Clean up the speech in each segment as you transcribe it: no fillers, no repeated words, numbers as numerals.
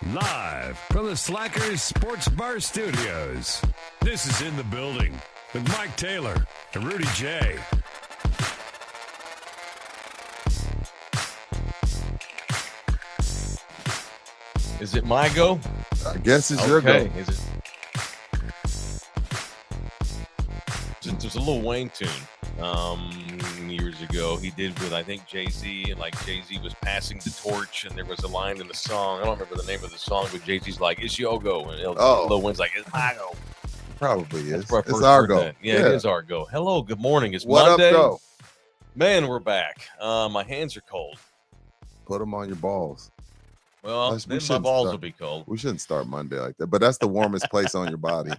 Live from the Slackers Sports Bar Studios. This is In the Building with Mike Taylor and Rudy J. Is it my go? I guess it's your go. Is it? There's a Lil Wayne tune years ago he did with, I think, Jay-Z, and like Jay-Z was passing the torch, and there was a line in the song. I don't remember the name of the song, but Jay-Z's like, it's your go. And Lil Wayne's like, it's my go. Probably is. It's our go. Yeah, it is our go. Hello, good morning. It's what Monday. Up, go? Man, we're back. My hands are cold. Put them on your balls. Well, then my balls will be cold. We shouldn't start Monday like that, but that's the warmest place on your body.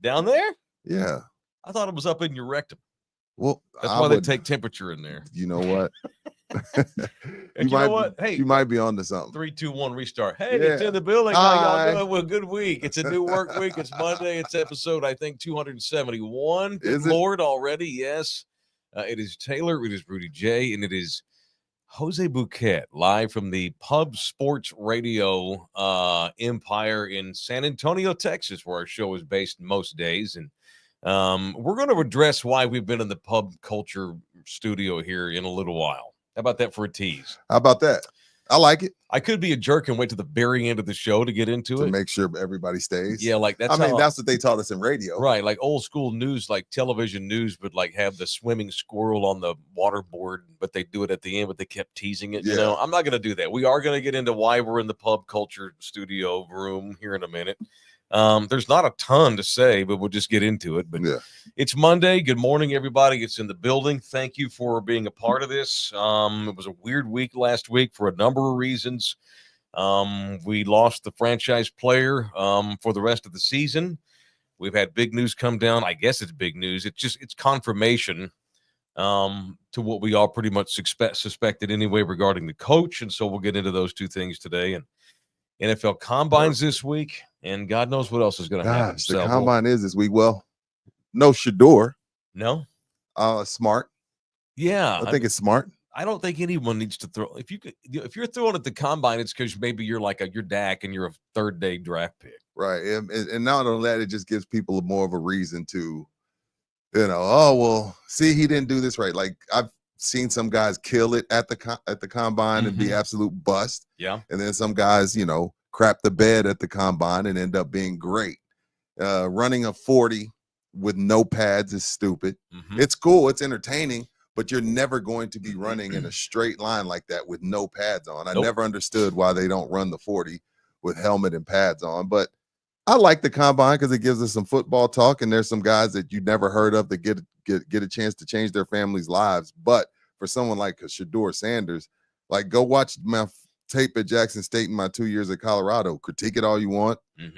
Down there? Yeah. I thought it was up in your rectum. Well, that's why they take temperature in there. You know what? You know what? Hey, you might be on to something. 3, 2, 1, restart. Hey, It's In the Building. How y'all doing? Well, good week. It's a new work week. It's Monday. It's episode, I think, 271. Good Lord, already. Yes. It is Taylor. It is Rudy J. And it is Jose Bouquet, live from the Pub Sports Radio empire in San Antonio, Texas, where our show is based most days. And we're going to address why we've been in the pub culture studio here in a little while. How about that for a tease? How about that? I like it. I could be a jerk and wait to the very end of the show to get into it. To make sure everybody stays. Yeah, like that's that's what they taught us in radio. Right, like old school news, like television news would like have the swimming squirrel on the waterboard, but they do it at the end, but they kept teasing it. Yeah. You know, I'm not going to do that. We are going to get into why we're in the pub culture studio room here in a minute. There's not a ton to say, but we'll just get into it. But It's Monday. Good morning, everybody. It's In the Building. Thank you for being a part of this. It was a weird week last week for a number of reasons. We lost the franchise player for the rest of the season. We've had big news come down. I guess it's big news. It's confirmation to what we all pretty much suspected anyway regarding the coach. And so we'll get into those two things today. And NFL Combines this week, and God knows what else is going to happen. The Combine is this week. Well, no Shador. No? Smart. Yeah. I think it's smart. I don't think anyone needs to throw. If you're throwing at the Combine, it's because maybe you're like your Dak and you're a third-day draft pick. Right. And not only that, it just gives people more of a reason to, see, he didn't do this right. Like, I've seen some guys kill it at the Combine and be absolute bust. Yeah. And then some guys, crap the bed at the Combine and end up being great. Running a 40 with no pads is stupid. It's cool. It's entertaining, but you're never going to be running in a straight line like that with no pads on. I never understood why they don't run the 40 with helmet and pads on, but I like the Combine because it gives us some football talk, and there's some guys that you never heard of that get a chance to change their families' lives. But for someone like Shador Sanders, like, go watch my tape at Jackson State in my 2 years at Colorado. Critique it all you want,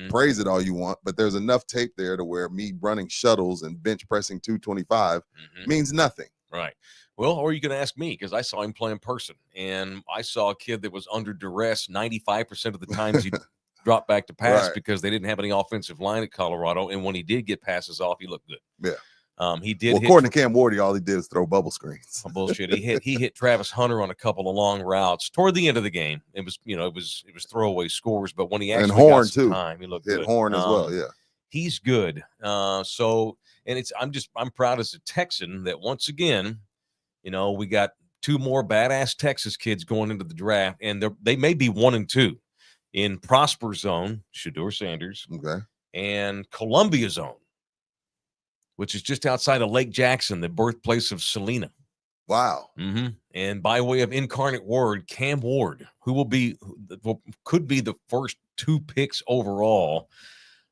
praise it all you want, but there's enough tape there to where me running shuttles and bench pressing 225 means nothing. Right. Well, or you can ask me, because I saw him play in person, and I saw a kid that was under duress 95% of the times he dropped back to pass because they didn't have any offensive line at Colorado, and when he did get passes off, he looked good. Yeah. He did. Well, according to Cam Wardy, all he did was throw bubble screens. Oh, bullshit. He hit Travis Hunter on a couple of long routes toward the end of the game. It was throwaway scores, but when he actually Horn got some too, time, he looked hit good. Horn as well. Yeah, he's good. I'm proud as a Texan that once again, we got two more badass Texas kids going into the draft, and they may be 1 and 2 in Prosper Zone, Shador Sanders, and Columbia Zone, which is just outside of Lake Jackson, the birthplace of Selena. Wow. And by way of incarnate word, Cam Ward, who could be the first 2 picks overall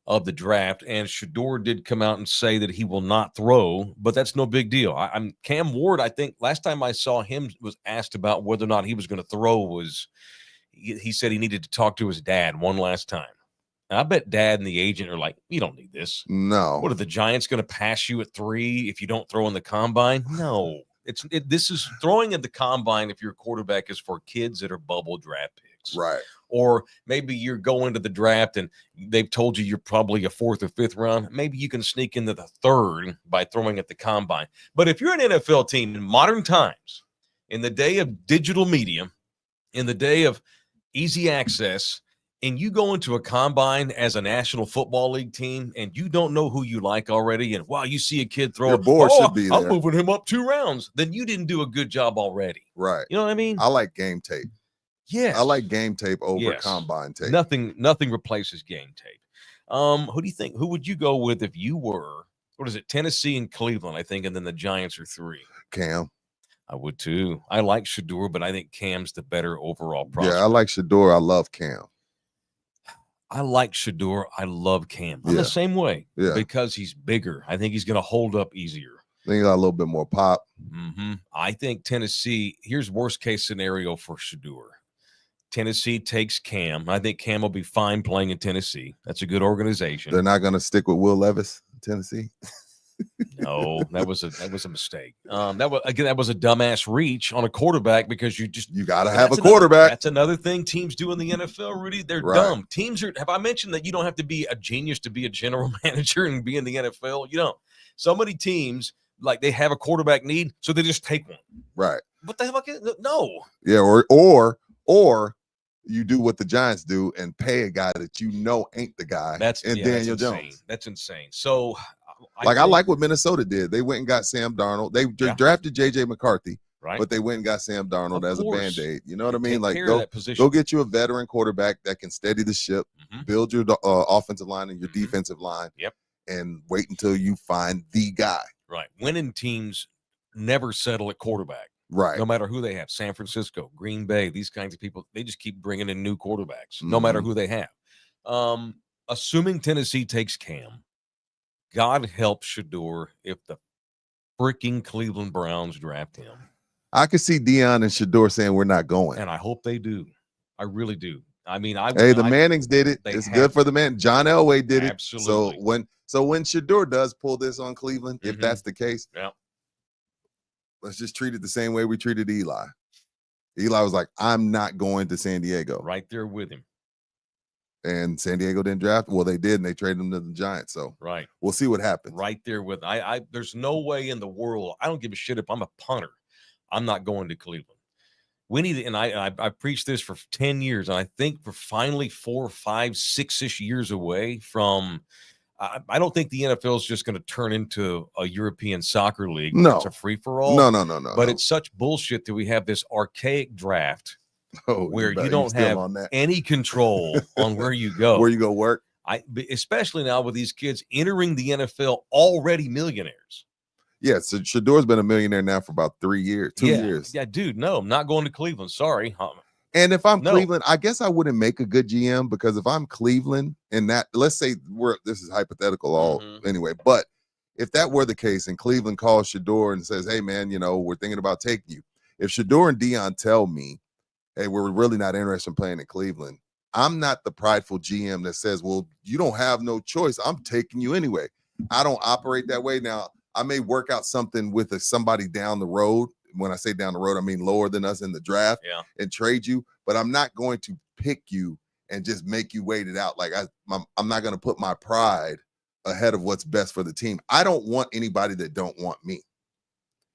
of the draft. And Shador did come out and say that he will not throw, but that's no big deal. I'm Cam Ward. I think last time I saw him was asked about whether or not he was going to throw he said he needed to talk to his dad one last time. And I bet dad and the agent are like, you don't need this. No. What are the Giants going to pass you at 3 if you don't throw in the Combine? No. This is throwing at the Combine if your quarterback is for kids that are bubble draft picks. Right. Or maybe you're going to the draft and they've told you you're probably a 4th or 5th round. Maybe you can sneak into the 3rd by throwing at the Combine. But if you're an NFL team in modern times, in the day of digital media, in the day of easy access, and you go into a combine as a National Football League team and you don't know who you like already, and wow, you see a kid throw Your a board should be I'm there. moving him up 2 rounds, then you didn't do a good job already. Right. You know what I mean? I like game tape. Yes. I like game tape over combine tape. Nothing replaces game tape. Who do you think? Who would you go with if you were, what is it, Tennessee and Cleveland, I think, and then the Giants are 3? Cam. I would too. I like Shedeur, but I think Cam's the better overall prospect. Yeah, I like Shedeur. I love Cam. I like Shedeur. I love Cam. I'm the same way because he's bigger. I think he's going to hold up easier. I think he got a little bit more pop. I think Tennessee, here's worst case scenario for Shedeur. Tennessee takes Cam. I think Cam will be fine playing in Tennessee. That's a good organization. They're not going to stick with Will Levis in Tennessee. No, that was a mistake. That was a dumbass reach on a quarterback because you got to have a quarterback. That's another thing teams do in the NFL, Rudy. They're dumb. Teams are. Have I mentioned that you don't have to be a genius to be a general manager and be in the NFL? You don't. So many teams, like, they have a quarterback need, so they just take one. Right. What the hell? No. Yeah, or you do what the Giants do and pay a guy that you know ain't the guy. Daniel Jones. That's insane. So, I like what Minnesota did. They went and got Sam Darnold. They drafted J.J. McCarthy, but they went and got Sam Darnold as a Band-Aid. You know what I mean? Like, go get you a veteran quarterback that can steady the ship, build your offensive line and your defensive line, and wait until you find the guy. Right. Winning teams never settle at quarterback. Right. No matter who they have. San Francisco, Green Bay, these kinds of people, they just keep bringing in new quarterbacks, no matter who they have. Assuming Tennessee takes Cam, God help Shedeur if the freaking Cleveland Browns draft him. I could see Dion and Shedeur saying we're not going. And I hope they do. I really do. I mean, the Mannings did it. It's good for the man. John Elway did it. Absolutely. So when Shedeur does pull this on Cleveland, if that's the case, let's just treat it the same way we treated Eli. Eli was like, I'm not going to San Diego. Right there with him. And San Diego didn't draft. Well, they did, and they traded him to the Giants. So we'll see what happens. Right there with I there's no way in the world. I don't give a shit if I'm a punter. I'm not going to Cleveland. We need, and I preached this for 10 years, and I think we're finally 4, 5, 6-ish years away from. I don't think the NFL is just going to turn into a European soccer league. No, it's a free for all. No. But it's such bullshit that we have this archaic draft. Where you don't have any control on where you go. Where you go work. Especially now with these kids entering the NFL already millionaires. Yeah, so Shedeur's been a millionaire now for about 3 years, 2 years. Yeah, dude, no, I'm not going to Cleveland. Sorry. And if I'm Cleveland, I guess I wouldn't make a good GM because if I'm Cleveland and that, let's say this is hypothetical anyway, but if that were the case and Cleveland calls Shedeur and says, hey, man, we're thinking about taking you. If Shedeur and Dion tell me, hey, we're really not interested in playing in Cleveland, I'm not the prideful GM that says, well, you don't have no choice. I'm taking you anyway. I don't operate that way. Now, I may work out something with somebody down the road. When I say down the road, I mean lower than us in the draft and trade you. But I'm not going to pick you and just make you wait it out. Like I'm not going to put my pride ahead of what's best for the team. I don't want anybody that don't want me.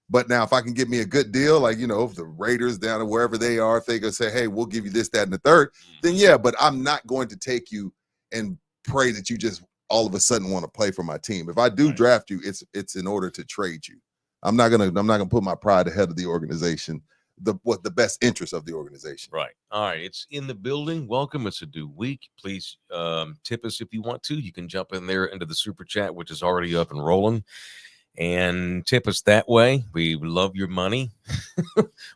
But now if I can get me a good deal, like, if the Raiders down or wherever they are, if they go say, hey, we'll give you this, that, and the third, then yeah, but I'm not going to take you and pray that you just all of a sudden want to play for my team. If I do draft you, it's in order to trade you. I'm not gonna put my pride ahead of the organization, the best interest of the organization. Right. All right. It's in the building. Welcome. It's a new week. Please tip us if you want to. You can jump in there into the super chat, which is already up and rolling. And tip us that way. We love your money.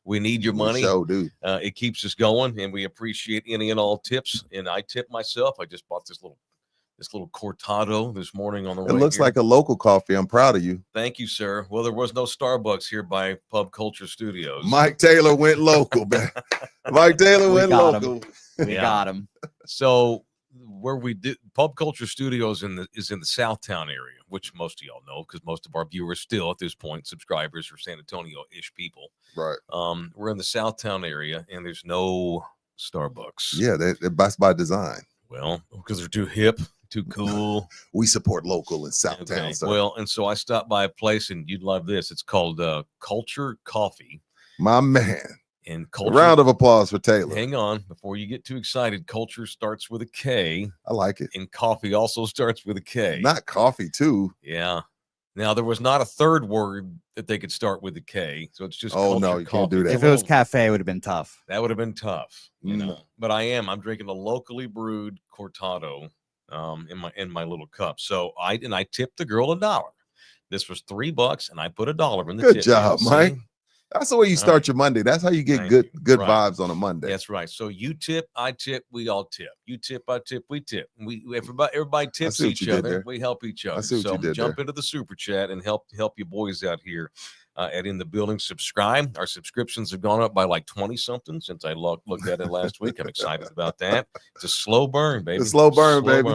We need your money. So, dude. It keeps us going, and we appreciate any and all tips. And I tip myself. I just bought this little cortado this morning on the way. It looks like a local coffee. I'm proud of you. Thank you, sir. Well, there was no Starbucks here by Pub Culture Studios. Mike Taylor went local, man. Mike Taylor went local. We got him. So where we did Pub Culture Studios is in the Southtown area, which most of y'all know because most of our viewers still at this point, subscribers are San Antonio-ish people. Right. We're in the Southtown area and there's no Starbucks. Yeah, that's by design. Well, because they're too hip, too cool. We support local in Southtown. Okay. Well, and so I stopped by a place and you'd love this. It's called Culture Coffee. My man. And A round of applause for Taylor. Hang on. Before you get too excited, culture starts with a K. I like it. And coffee also starts with a K. Not coffee, too. Yeah. Now, there was not a third word that they could start with a K. So it's just Oh, culture no, you coffee. can't do that. If it was cafe, it would have been tough. That would have been tough, you No. know. But I'm drinking a locally brewed cortado in my little cup. So I tipped the girl $1. This was $3, and I put $1 in the tip. Good job, Mike. That's the way you start your Monday. That's how you get good vibes on a Monday. That's right. So you tip, I tip, we all tip. You tip, I tip, we tip. Everybody tips each other. We help each other. I see what you did jump there. into the super chat and help you boys out here at In the Building. Subscribe. Our subscriptions have gone up by like 20 something since I looked at it last week. I'm excited about that. It's a slow burn, baby. It's a slow burn, baby.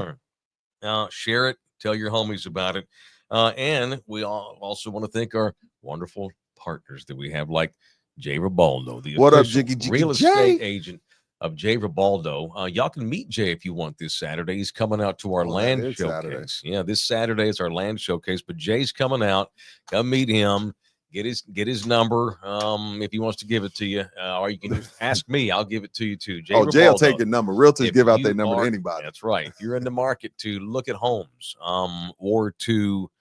Share it. Tell your homies about it. And we also want to thank our wonderful partners that we have, like Jay Ribaldo, the real estate agent of Jay Ribaldo. Y'all can meet Jay if you want this Saturday. He's coming out to our land showcase. Saturday. Yeah, this Saturday is our land showcase, but Jay's coming out. Come meet him. Get his number if he wants to give it to you, or you can just ask me. I'll give it to you too. Jay Jay will take your number. Realtors give out their number to anybody. That's right. If you're in the market to look at homes, or to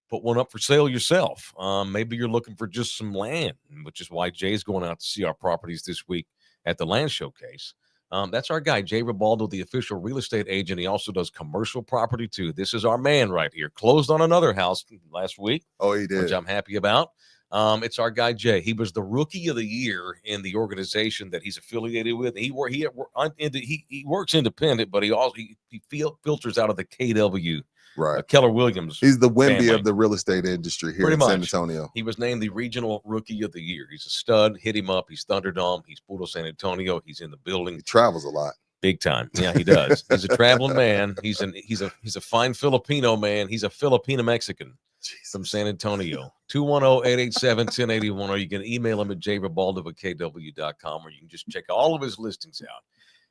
put one up for sale yourself. Maybe you're looking for just some land, which is why Jay's going out to see our properties this week at the land showcase. That's our guy, Jay Ribaldo, the official real estate agent. He also does commercial property too. This is our man right here. Closed on another house last week. Oh, he did. Which I'm happy about. It's our guy, Jay. He was the rookie of the year in the organization that he's affiliated with. He works independent, but he filters out of the KW. Right. Keller Williams. He's the Wemby family of the real estate industry here in San Antonio. He was named the regional rookie of the year. He's a stud. Hit him up. He's Thunderdome. He's Puro San Antonio. He's in the building. He travels a lot. Big time. Yeah, he does. He's a traveling man. He's a fine Filipino man. He's a Filipino Mexican from San Antonio. 210-887-1081, or you can email him at jribaldo@kw.com, or you can just check all of his listings out.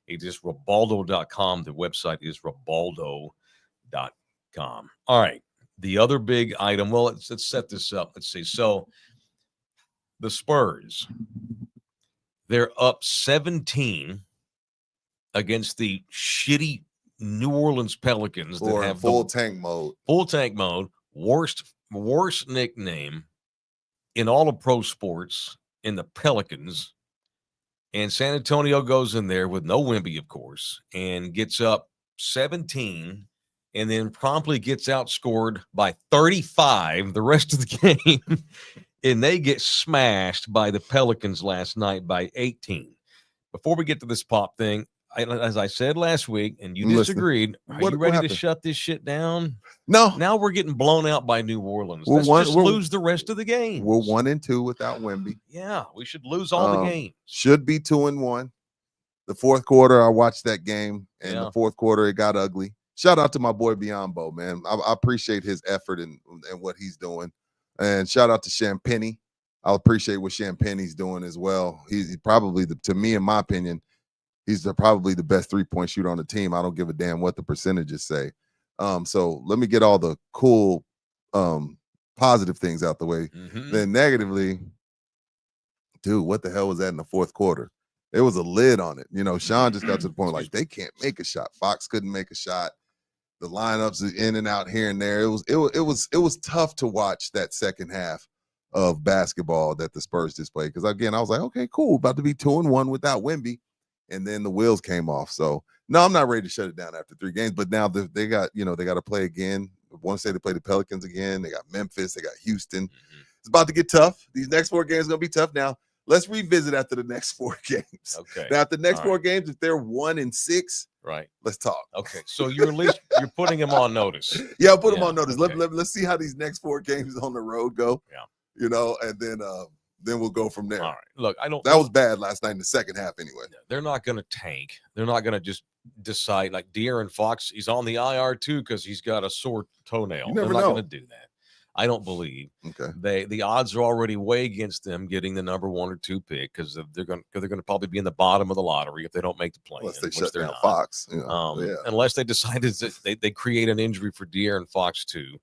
It's just ribaldo.com. The website is ribaldo.com. All right. The other big item. Well, let's set this up. Let's see. So the Spurs, they're up 17 against the shitty New Orleans Pelicans that have full tank mode. Full tank mode. Worst nickname in all of pro sports in the Pelicans. And San Antonio goes in there with no Wemby, of course, and gets up 17. And then promptly gets outscored by 35 the rest of the game. And they get smashed by the Pelicans last night by 18. Before we get to this pop thing, as I said last week, and you disagreed, are you ready to shut this shit down? No. Now we're getting blown out by New Orleans. Let's just lose the rest of the game. We're 1-2 without Wemby. Yeah, we should lose all the games. Should be 2-1. The fourth quarter, I watched that game, and the fourth quarter, it got ugly. Shout out to my boy Biombo, man. I appreciate his effort and what he's doing. And shout out to Champagny. I appreciate what Champagny's doing as well. He's probably, to me, in my opinion, he's probably the best three-point shooter on the team. I don't give a damn what the percentages say. So let me get all the cool, positive things out the way. Then negatively, dude, what the hell was that in the fourth quarter? It was a lid on it. You know, Sean just got to the point like they can't make a shot. Fox couldn't make a shot. The lineups in and out here and there. It was tough to watch that second half of basketball that the Spurs displayed. Because again, I was like, okay, cool, about to be 2-1 without Wemby, and then the wheels came off. So no, I'm not ready to shut it down after 3 games. But now they got to play again. I want to say they play the Pelicans again. They got Memphis. They got Houston. It's about to get tough. These next 4 games are gonna be tough. Now let's revisit after the next 4 games. Okay. Now, after the next 4 games, if they're 1-6, right, let's talk. Okay. So you're putting them on notice. Yeah, I'll put them on notice. Okay. Let's see how these next 4 games on the road go. Yeah. You know, and then we'll go from there. All right. Look, that was bad last night in the second half anyway. They're not going to tank. They're not going to just decide like De'Aaron Fox. He's on the IR too because he's got a sore toenail. They're not going to do that. I don't believe. Okay. The odds are already way against them getting the number 1 or 2 pick because they're going to probably be in the bottom of the lottery if they don't make the play. Unless they shut down Fox. You know, unless they decided that they create an injury for De'Aaron Fox too.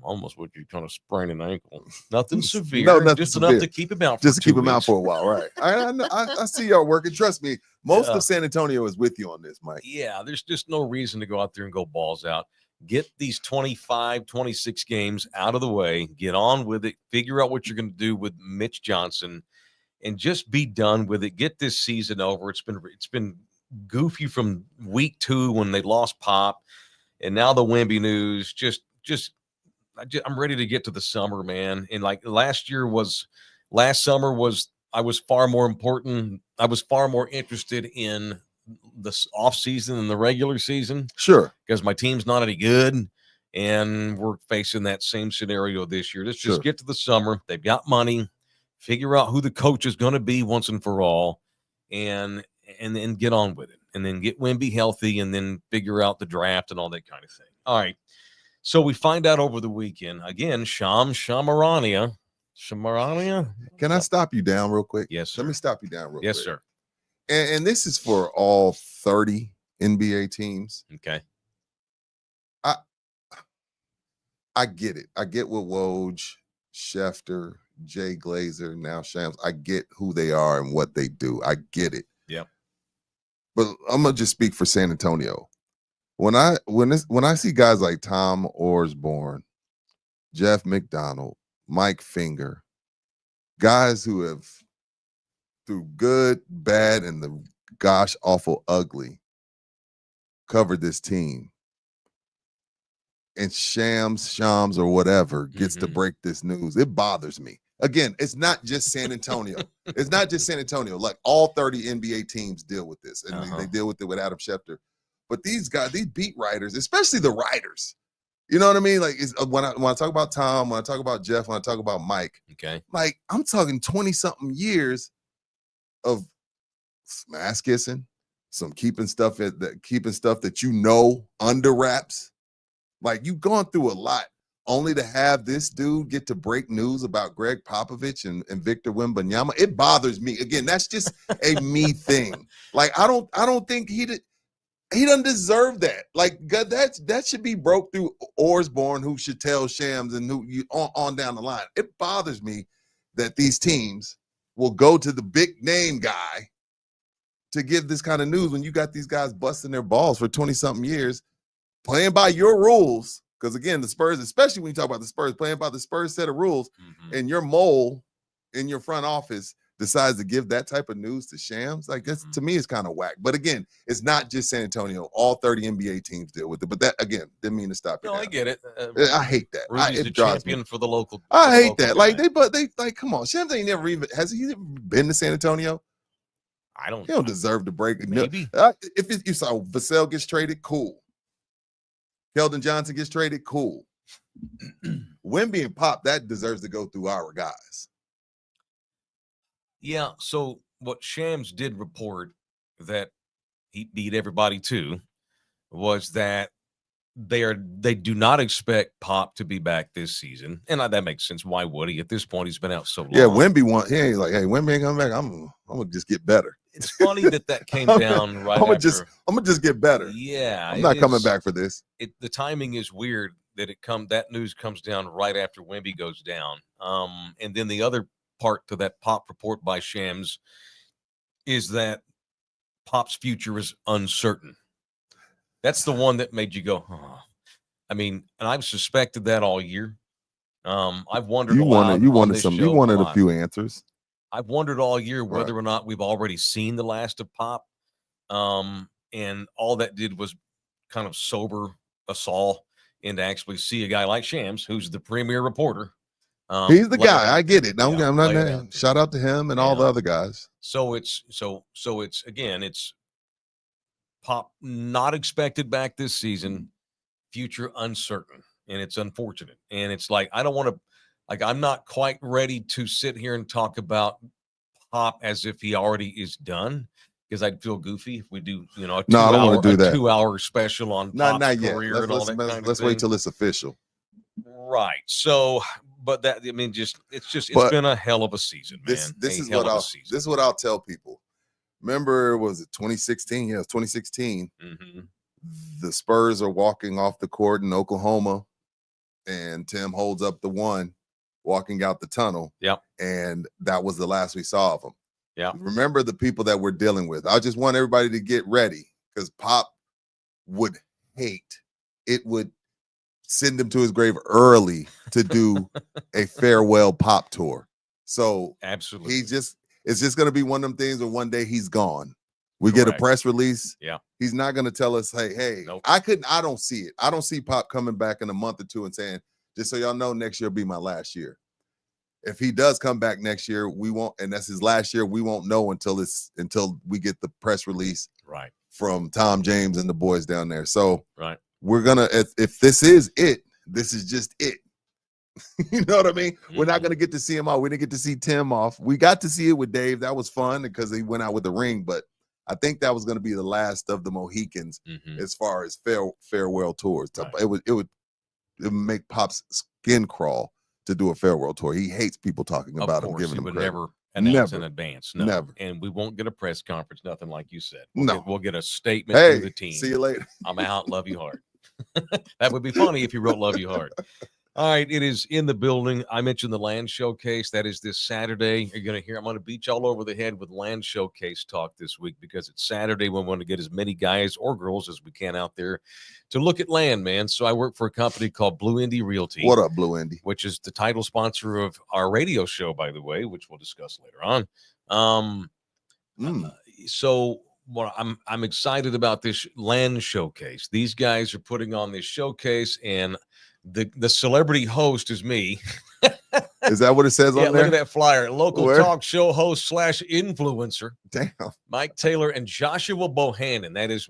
Almost what you kind of sprain an ankle. Nothing severe. No, nothing just severe. enough to keep him out. Just to keep him out weeks. for a while, right? I see y'all working. Trust me, most of San Antonio is with you on this, Mike. Yeah, there's just no reason to go out there and go balls out. Get these 25, 26 games out of the way. Get on with it. Figure out what you're going to do with Mitch Johnson, and just be done with it. Get this season over. It's been goofy from week 2 when they lost Pop, and now the Wemby news. I'm ready to get to the summer, man. And like last summer was I was far more important. I was far more interested in the off season than the regular season. Sure, because my team's not any good, and we're facing that same scenario this year. Let's just get to the summer. They've got money. Figure out who the coach is going to be once and for all, and then get on with it, and then get Wemby healthy, and then figure out the draft and all that kind of thing. All right. So we find out over the weekend again. Shamarania. Can I stop you down real quick? Yes, sir. Let me stop you down real quick. Yes, sir. And this is for all 30 NBA teams. Okay. I get it. I get what Woj, Schefter, Jay Glazer, now Shams. I get who they are and what they do. I get it. Yep. But I'm gonna just speak for San Antonio. When I see guys like Tom Osborne, Jeff McDonald, Mike Finger, guys who have through good, bad, and the gosh awful ugly covered this team, and Shams or whatever gets to break this news, it bothers me. Again, it's not just San Antonio. It's not just San Antonio. Like all 30 NBA teams deal with this, and they deal with it with Adam Schefter. But these guys, these beat writers, especially the writers, you know what I mean? Like when I talk about Tom, when I talk about Jeff, when I talk about Mike, okay, like I'm talking 20-something years of ass kissing, some keeping stuff that you know under wraps. Like you've gone through a lot, only to have this dude get to break news about Greg Popovich and Victor Wembanyama. It bothers me. Again, that's just a me thing. Like I don't think he doesn't deserve that. Like God, that should be broke through Osborne, who should tell Shams, and who you on down the line. It bothers me that these teams will go to the big name guy to give this kind of news when you got these guys busting their balls for 20-something years, playing by your rules. Because again, the Spurs, especially when you talk about the Spurs, playing by the Spurs set of rules, and your mole in your front office decides to give that type of news to Shams, like that's to me is kind of whack. But again, it's not just San Antonio. All 30 NBA teams deal with it. But that again didn't mean to stop it. No, I get it. I hate that. Rudy's the champion for the local. I hate that. Guy. Like they like come on. Shams ain't never even has he ever been to San Antonio? I don't. He don't deserve to break it. Maybe if you saw Vassell gets traded, cool. Keldon Johnson gets traded, cool. Wemby and Pop, that deserves to go through our guys. Yeah, so what Shams did report that he beat everybody to was that they do not expect Pop to be back this season. And that makes sense. Why would he? At this point, he's been out so long. Yeah, Wemby he's like, hey, Wemby ain't coming back. I'm gonna just get better. It's funny that came down right I'm after. I'm gonna just get better. Yeah. I'm not coming back for this. The timing is weird that that news comes down right after Wemby goes down. And then the other part to that Pop report by Shams is that Pop's future is uncertain. That's the one that made you go, huh. I mean, and I've suspected that all year. I've wondered. You wanted a few answers. I've wondered all year whether or not we've already seen the last of Pop. And all that did was kind of sober us all into actually see a guy like Shams, who's the premier reporter. He's the guy. I get it. I'm not. Shout out to him and all the other guys. So it's again, it's Pop not expected back this season, future uncertain, and it's unfortunate. And it's like I don't want to, like I'm not quite ready to sit here and talk about Pop as if he already is done, because I'd feel goofy if we do, I don't want to do that 2-hour special on Pop's career and all that kind of thing. Let's wait till it's official. Right. So, but that, I mean, it's been a hell of a season, man. This is what I'll tell people. Remember, was it 2016? Yeah, it was 2016. Mm-hmm. The Spurs are walking off the court in Oklahoma, and Tim holds up the one walking out the tunnel. Yep. And that was the last we saw of him. Yeah. Remember the people that we're dealing with. I just want everybody to get ready because Pop would hate it. Would send him to his grave early to do a farewell Pop tour. So absolutely, it's just going to be one of them things where one day he's gone. We get a press release. Yeah. He's not going to tell us, hey, nope. I don't see it. I don't see Pop coming back in a month or two and saying, just so y'all know, next year will be my last year. If he does come back next year, we won't, and that's his last year, we won't know until we get the press release from Tom James and the boys down there. So we're gonna, if this is it, this is just it. You know what I mean? We're not gonna get to see him off. We didn't get to see Tim off. We got to see it with Dave. That was fun because he went out with the ring, but I think that was gonna be the last of the Mohicans as far as farewell tours. It would make Pop's skin crawl to do a farewell tour. He hates people talking about him, giving him credit. Never announce in advance. No. Never. And we won't get a press conference, nothing like you said. No. We'll get a statement from the team. See you later. I'm out. Love you hard. That would be funny if you wrote love you hard. All right, it is in the building. I mentioned the Land Showcase. That is this Saturday. You're going to hear, I'm going to beat you all over the head with Land Showcase talk this week because it's Saturday. We want to get as many guys or girls as we can out there to look at land, man. So I work for a company called Blue Indy Realty. What up, Blue Indy? Which is the title sponsor of our radio show, by the way, which we'll discuss later on. So well, I'm excited about this Land Showcase. These guys are putting on this showcase, and the celebrity host is me. Is that what it says on there? Look at that flyer. Local talk show host / influencer. Damn. Mike Taylor and Joshua Bohannon. That is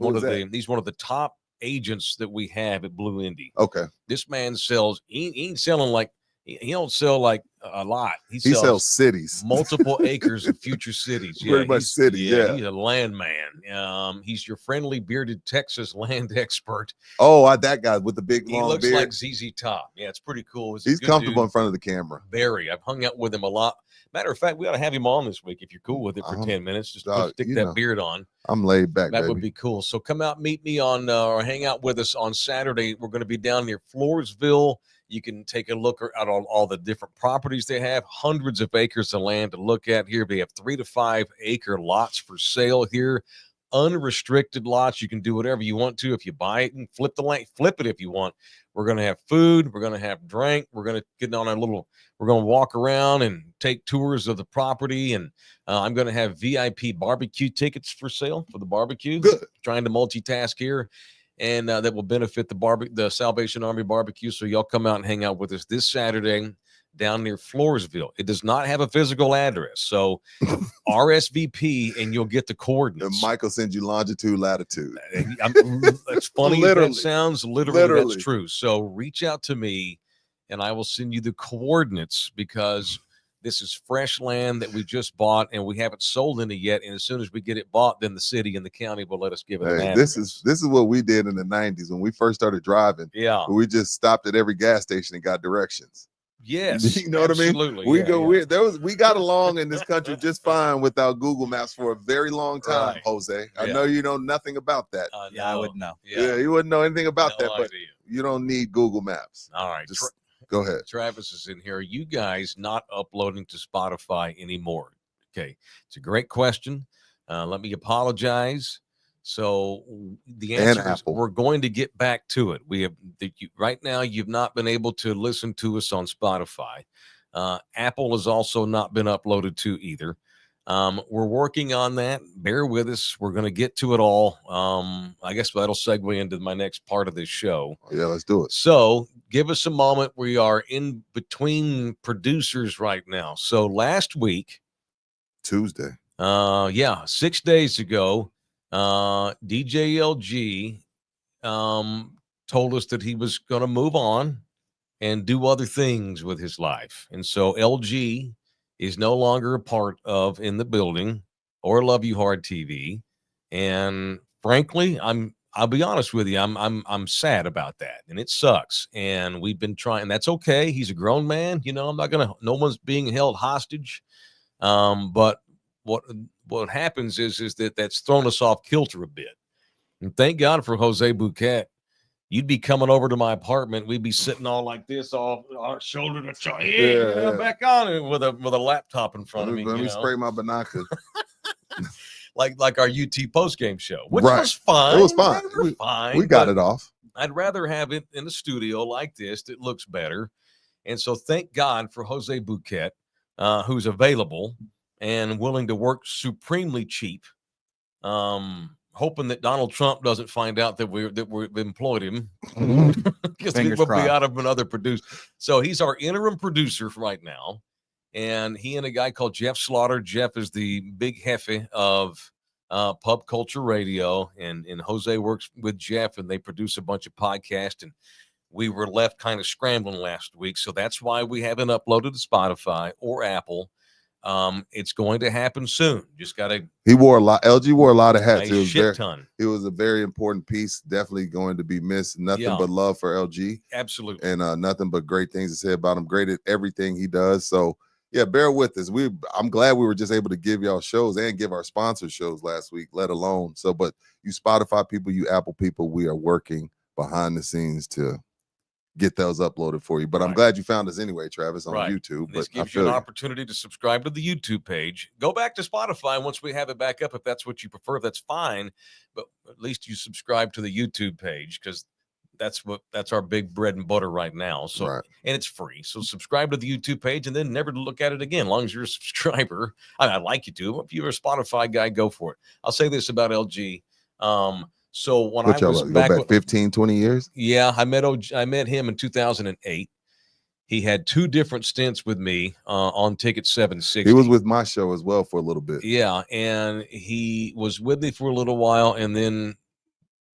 he's one of the top agents that we have at Blue Indy. Okay. This man sells, he ain't selling like, he don't sell like a lot. He sells cities, multiple acres of future cities. Yeah, pretty much cities. Yeah, he's a landman. He's your friendly bearded Texas land expert. Oh, that guy with the big long beard. He looks like ZZ Top. Yeah, it's pretty cool. He's comfortable in front of the camera. Very. I've hung out with him a lot. Matter of fact, we ought to have him on this week if you're cool with it for 10 minutes. Just stick that beard on. I'm laid back. That would be cool. So come out, meet me on or hang out with us on Saturday. We're going to be down near Floresville. You can take a look at all the different properties they have, hundreds of acres of land to look at here. They have 3 to 5 acre lots for sale here, unrestricted lots. You can do whatever you want to. If you buy it and flip the land, flip it if you want. We're going to have food. We're going to have drink. We're going to get on we're going to walk around and take tours of the property. And I'm going to have VIP barbecue tickets for sale for the barbecue. Good. Trying to multitask here. And that will benefit the Salvation Army barbecue. So y'all come out and hang out with us this Saturday down near Floresville. It does not have a physical address. So RSVP and you'll get the coordinates. And Michael sends you longitude, latitude. It's funny. Literally. That sounds literally that's true. So reach out to me and I will send you the coordinates because this is fresh land that we just bought, and we haven't sold any yet. And as soon as we get it bought, then the city and the county will let us give it an address. This is what we did in the 90s when we first started driving. Yeah. We just stopped at every gas station and got directions. Yes. You know what I mean? We got along in this country just fine without Google Maps for a very long time, right. Jose. I know you know nothing about that. I wouldn't know. Yeah, you wouldn't know anything about that, but you don't need Google Maps. All right. Go ahead. Travis is in here. Are you guys not uploading to Spotify anymore? Okay. It's a great question. Let me apologize. So the answer is we're going to get back to it. We have right now, you've not been able to listen to us on Spotify. Apple has also not been uploaded to either. We're working on that. Bear with us. We're going to get to it all. I guess that'll segue into my next part of this show. Yeah, let's do it. So give us a moment. We are in between producers right now. So last week, Tuesday. 6 days ago, DJ LG told us that he was going to move on and do other things with his life. And so LG is no longer a part of In the Building or Love You Hard TV. And frankly, I'll be honest with you, I'm sad about that. And it sucks. And we've been trying, that's okay. He's a grown man. You know, no one's being held hostage. But what happens is that that's thrown us off kilter a bit. And thank God for Jose Bouquet. You'd be coming over to my apartment. We'd be sitting all like this, all our shoulder to shoulder. Yeah, back on it with a laptop in front of me. Let me spray my binoculars. like our UT postgame show, which was fine. It was fine. We got it off. I'd rather have it in the studio like this. It looks better. And so thank God for Jose Bouquet, who's available and willing to work supremely cheap. Hoping that Donald Trump doesn't find out that we've employed him, because we will be out of another producer. So he's our interim producer right now, and he and a guy called Jeff Slaughter. Jeff is the big jefe of Pub Culture Radio, and Jose works with Jeff, and they produce a bunch of podcasts. And we were left kind of scrambling last week, so that's why we haven't uploaded to Spotify or Apple. It's going to happen soon. Just got to. He wore a lot. LG wore a lot of hats. It was a very important piece. Definitely going to be missed. Nothing but love for LG. Absolutely. And nothing but great things to say about him. Great at everything he does. So yeah, bear with us. I'm glad we were just able to give y'all shows and give our sponsor shows last week, let alone. So, but you Spotify people, you Apple people, we are working behind the scenes to get those uploaded for you. But I'm glad you found us anyway, Travis, on YouTube. This gives you an opportunity to subscribe to the YouTube page. Go back to Spotify once we have it back up. If that's what you prefer, that's fine. But at least you subscribe to the YouTube page, because that's our big bread and butter right now. So and it's free. So subscribe to the YouTube page and then never look at it again. As long as you're a subscriber, I'd like you to. If you're a Spotify guy, go for it. I'll say this about LG. So when I was back 15, 20 years? Yeah, I met him in 2008. He had 2 different stints with me on Ticket 760. He was with my show as well for a little bit. Yeah, and he was with me for a little while and then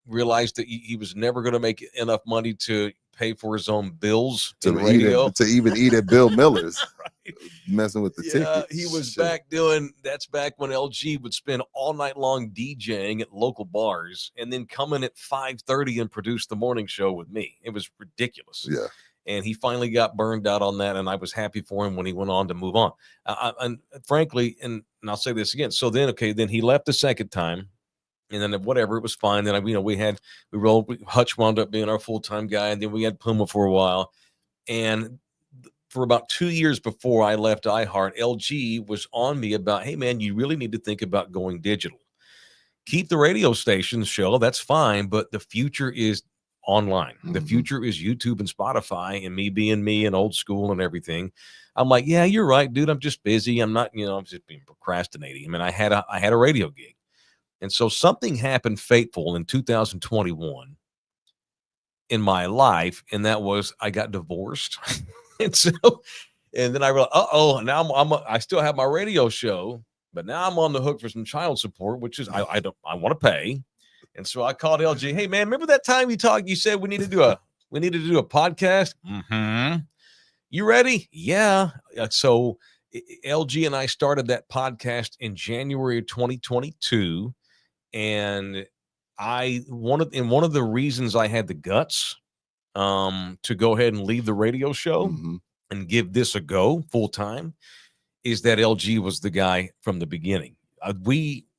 realized that he was never going to make enough money to pay for his own bills to even eat at Bill Miller's. Messing with the tickets. He was that's back when LG would spend all night long DJing at local bars and then come in at 5:30 and produce the morning show with me. It was ridiculous. Yeah. And he finally got burned out on that, and I was happy for him when he went on to move on. And frankly, and I'll say this again. So then he left the second time. And then whatever, it was fine. Then Hutch wound up being our full-time guy, and then we had Puma for a while. And for about 2 years before I left iHeart, LG was on me about, hey man, you really need to think about going digital. Keep the radio station show, that's fine, but the future is online. Mm-hmm. The future is YouTube and Spotify, and me being me and old school and everything. I'm like, yeah, you're right, dude. I'm just busy. I'm not, I'm just being procrastinating. I mean, I had a radio gig. And so something happened fateful in 2021 in my life, and that was I got divorced. and then I realized, now I still have my radio show, but now I'm on the hook for some child support, which is I want to pay. And so I called LG. Hey man, remember that time you said we need to do a podcast? Mm-hmm. You ready? Yeah. So LG and I started that podcast in January of 2022. And one of the reasons I had the guts to go ahead and leave the radio show and give this a go full time is that LG was the guy from the beginning.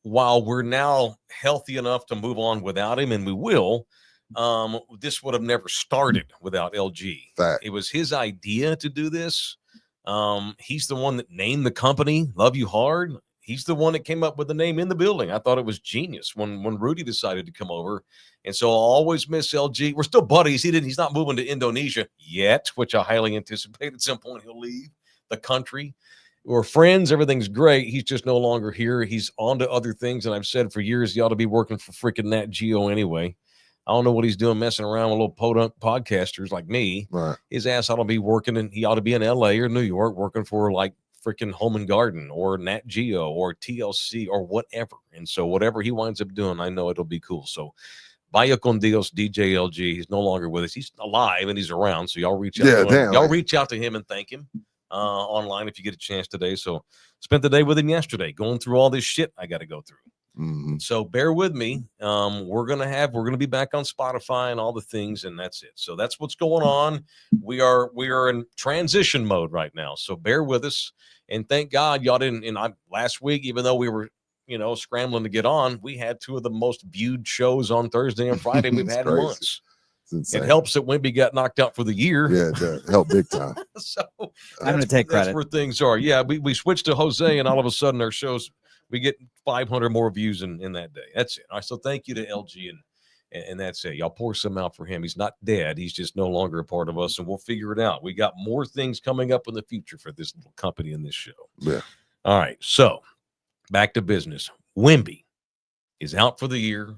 While we're now healthy enough to move on without him, and we will, this would have never started without LG. Fact. It was his idea to do this. He's the one that named the company Love You Hard. He's the one that came up with the name In the Building. I thought it was genius when Rudy decided to come over. And so I'll always miss LG. We're still buddies. He's not moving to Indonesia yet, which I highly anticipate at some point he'll leave the country. We're friends. Everything's great. He's just no longer here. He's on to other things. And I've said for years, he ought to be working for freaking Nat Geo anyway. I don't know what he's doing messing around with little podunk podcasters like me. Right. His ass ought to be working, and he ought to be in LA or New York working for like freaking Home and Garden or Nat Geo or TLC or whatever. And so whatever he winds up doing, I know it'll be cool. So vaya con Dios, DJ LG. He's no longer with us. He's alive and he's around. So y'all reach out to him. Y'all reach out to him and thank him online if you get a chance today. So spent the day with him yesterday going through all this shit I got to go through. Mm-hmm. So bear with me. We're gonna be back on Spotify and all the things, and that's it. So that's what's going on. We are in transition mode right now. So bear with us, and thank God y'all didn't. And last week, even though we were scrambling to get on, we had two of the most viewed shows on Thursday and Friday we've had in months. It's insane. It helps that Wemby got knocked out for the year. Yeah, it does. Help big time. So I'm going to take credit. That's where things are. Yeah, we switched to Jose, and all of a sudden our shows, we get 500 more views in that day. That's it. All right, so thank you to LG, and that's it. Y'all pour some out for him. He's not dead. He's just no longer a part of us, and we'll figure it out. We got more things coming up in the future for this little company in this show. Yeah. All right, so back to business. Wemby is out for the year,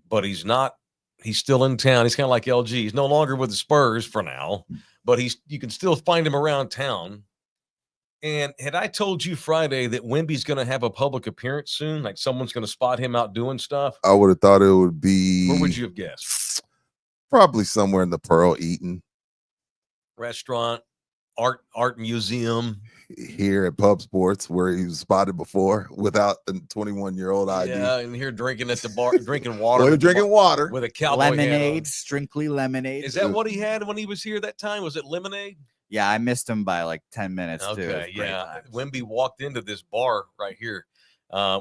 but he's not. He's still in town. He's kind of like LG. He's no longer with the Spurs for now, but you can still find him around town. And had I told you Friday that Wemby's going to have a public appearance soon, like someone's going to spot him out doing stuff, I would have thought it would be. where would you have guessed? Probably somewhere in the Pearl eating. Restaurant, art museum. Here at Pub Sports, where he was spotted before without the 21-year-old ID. Yeah, and here drinking at the bar, drinking water. Well, drinking water with a cowboy hat on. Lemonade, strictly lemonade. Is that what he had when he was here that time? Was it lemonade? Yeah, I missed him by like 10 minutes too. Okay, yeah. Wemby walked into this bar right here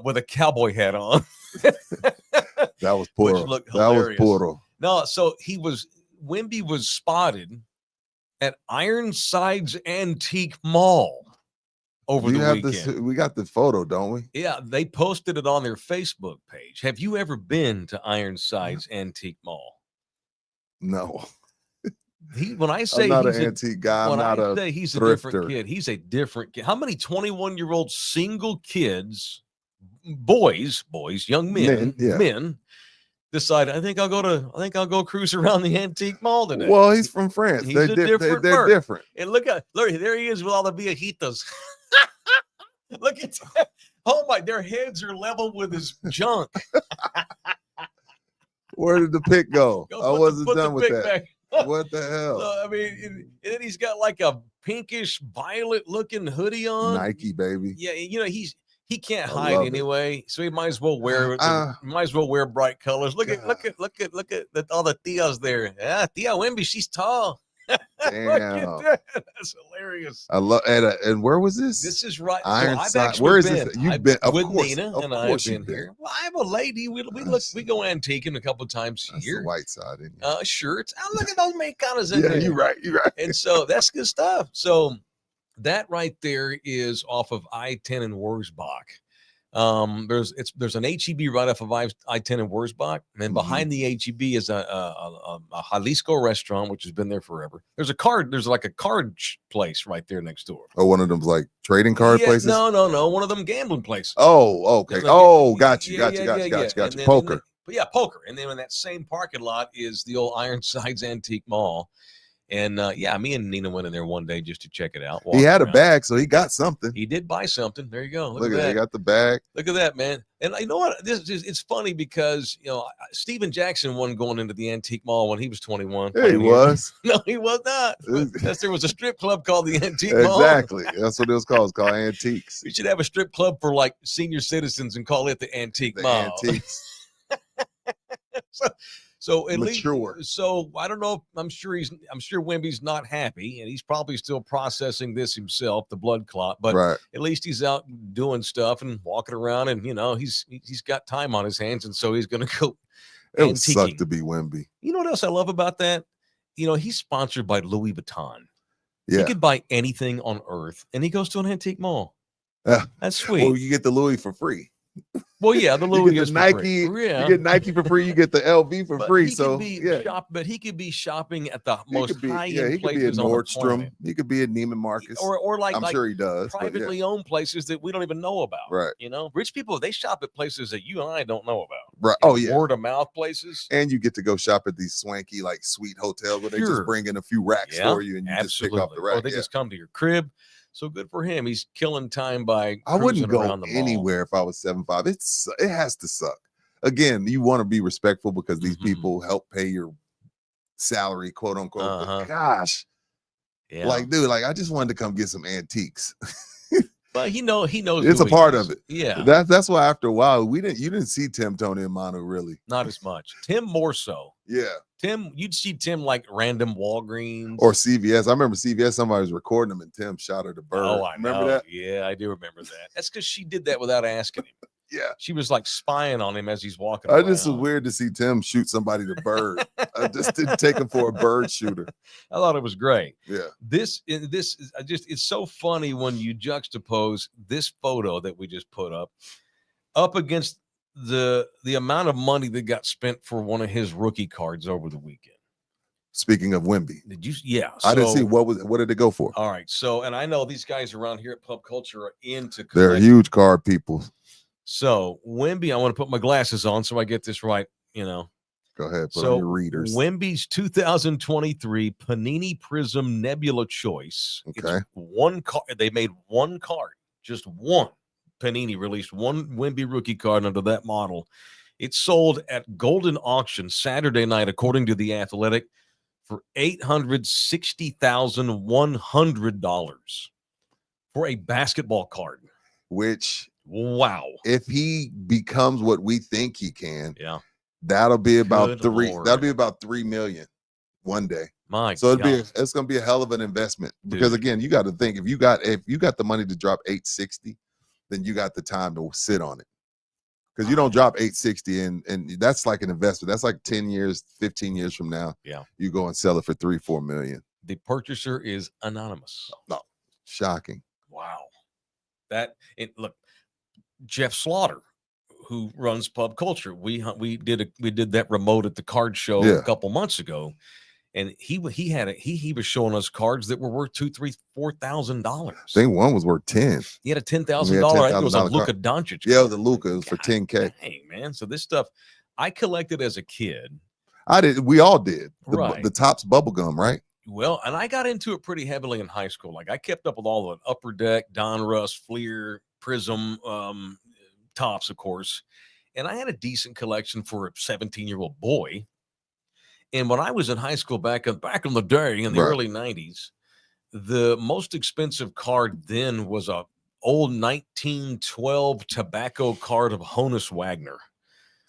with a cowboy hat on. That was Puro. Looked That was hilarious. Puro. No, so Wemby was spotted at Ironsides Antique Mall over the weekend. We got the photo, don't we? Yeah, they posted it on their Facebook page. Have you ever been to Ironsides Antique Mall? No. When I say I'm not he's an antique guy. I'm when not I a say he's a thrifter. different kid, he's a different kid. How many 21-year-old single kids, boys, young men, decide, I think I'll go cruise around the antique mall today. Well, he's from France. He's They're a different they're bird. different. And look, there he is with all the viejitos. Look at that. Oh my, their heads are level with his junk. Where did the pick go? I wasn't put done the with pick that. back. What the hell? I mean, and then he's got like a pinkish violet looking hoodie on. Nike, baby. Yeah, he can't I hide love it. anyway, so he might as well wear bright colors. Look at all the tias there. Yeah, Tia Wemby, she's tall. Damn. Look at that. That's hilarious. I love and where was this? This is right. Ironside. Where is this? You've been with course, Nina, of and I've course been here. Well, I'm a lady. We go antiquing a couple of times a That's year. the white side, isn't it? Shirts. Oh, look at those Mexicanos in there. You're right. And so that's good stuff. So that right there is off of I-10 in Wurzbach. There's an HEB right off of I-10 in Wurzbach, and then behind the HEB is a Jalisco restaurant, which has been there forever. There's like a card place right there next door. Oh, one of them's like trading card places? No, one of them gambling places. Oh, okay. Got you. Poker. Poker. And then in that same parking lot is the old Ironsides Antique Mall. And me and Nina went in there one day just to check it out. He had a bag, so he got something. He did buy something. There you go. Look at that. He got the bag. Look at that, man. And you know what? It's funny because Steven Jackson wasn't going into the antique mall when he was 21. Yeah, he was. No, he was not. There was a strip club called the Antique Mall. Exactly. That's what it was called. It's called Antiques. We should have a strip club for like senior citizens and call it the Antique Mall. Antiques. So at Mature. least, so I don't know. I'm sure Wemby's not happy, and he's probably still processing this himself, the blood clot. But at least he's out doing stuff and walking around, and he's got time on his hands, and so he's going to go. It would suck to be Wemby. You know what else I love about that? He's sponsored by Louis Vuitton. Yeah. He could buy anything on earth, and he goes to an antique mall. That's sweet. Well, you get the Louis for free. Well, yeah, the Louis you get the Nike. Yeah. You get Nike for free. You get the LV for free. But he could be shopping at the most high-end he could places be at on the Nordstrom. planet. He could be at Neiman Marcus. Or like I'm sure he does. Privately owned places that we don't even know about. Right. Rich people, they shop at places that you and I don't know about. Right. Oh, yeah. Word of mouth places. And you get to go shop at these swanky, like sweet hotels where they just bring in a few racks for you and you just pick up the rack. Or they just come to your crib. So good for him. He's killing time by I wouldn't go around the mall. anywhere if I was 7'5". It has to suck. Again, you want to be respectful because these people help pay your salary, quote unquote. But gosh. Yeah. Like, dude, I just wanted to come get some antiques. But he knows it's a part of it. Yeah. That's why after a while you didn't see Tim, Tony, and Manu really. Not as much. Tim more so. Yeah. Tim, you'd see Tim like random Walgreens or CVS. I remember CVS, somebody was recording them and Tim shot her the bird. Oh, I remember know. that? Yeah, I do remember that. That's because she did that without asking him. Yeah. She was like spying on him as he's walking I around. just was weird to see Tim shoot somebody to bird. I just didn't take him for a bird shooter. I thought it was great. Yeah. This is it's so funny when you juxtapose this photo that we just put up against the amount of money that got spent for one of his rookie cards over the weekend. Speaking of Wemby, Did you? Yeah, I didn't see what did it go for? All right, so and I know these guys around here at Pub Culture are into. They're huge card people. So Wemby, I want to put my glasses on so I get this right. You know, go ahead. Put on your readers. Wemby's 2023 Panini Prism Nebula Choice. Okay, it's one card. They made one card, just one. Panini released one Wemby rookie card under that model. It sold at Golden Auction Saturday night, according to The Athletic, for $860,100 for a basketball card. Which, wow, if he becomes what we think he can, yeah, that'll be about Good three. Lord. That'll be about $3 million one day. So it's gonna be a hell of an investment because again, you got to think if you got the money to drop 860, then you got the time to sit on it. Because you don't drop 860 and that's like an investment. That's like 10 years, 15 years from now. Yeah. You go and sell it for $3-4 million. The purchaser is anonymous. No. Shocking. Wow. Look, Jeff Slaughter, who runs Pub Culture, we did that remote at the card show a couple months ago. And he was showing us cards that were worth $2,000, $3,000, $4,000. I think one was worth 10. He had a $10,000. I think it was a Luka Doncic. Yeah, it was a Luka. It was for $10K. Hey man, so this stuff I collected as a kid. I did. We all did. Right. The Topps bubble gum, right? Well, and I got into it pretty heavily in high school. Like I kept up with all the Upper Deck, Donruss, Fleer, Prism, Topps, of course. And I had a decent collection for a 17-year-old boy. And when I was in high school back in the day in the early 90s, the most expensive card then was a old 1912 tobacco card of Honus Wagner.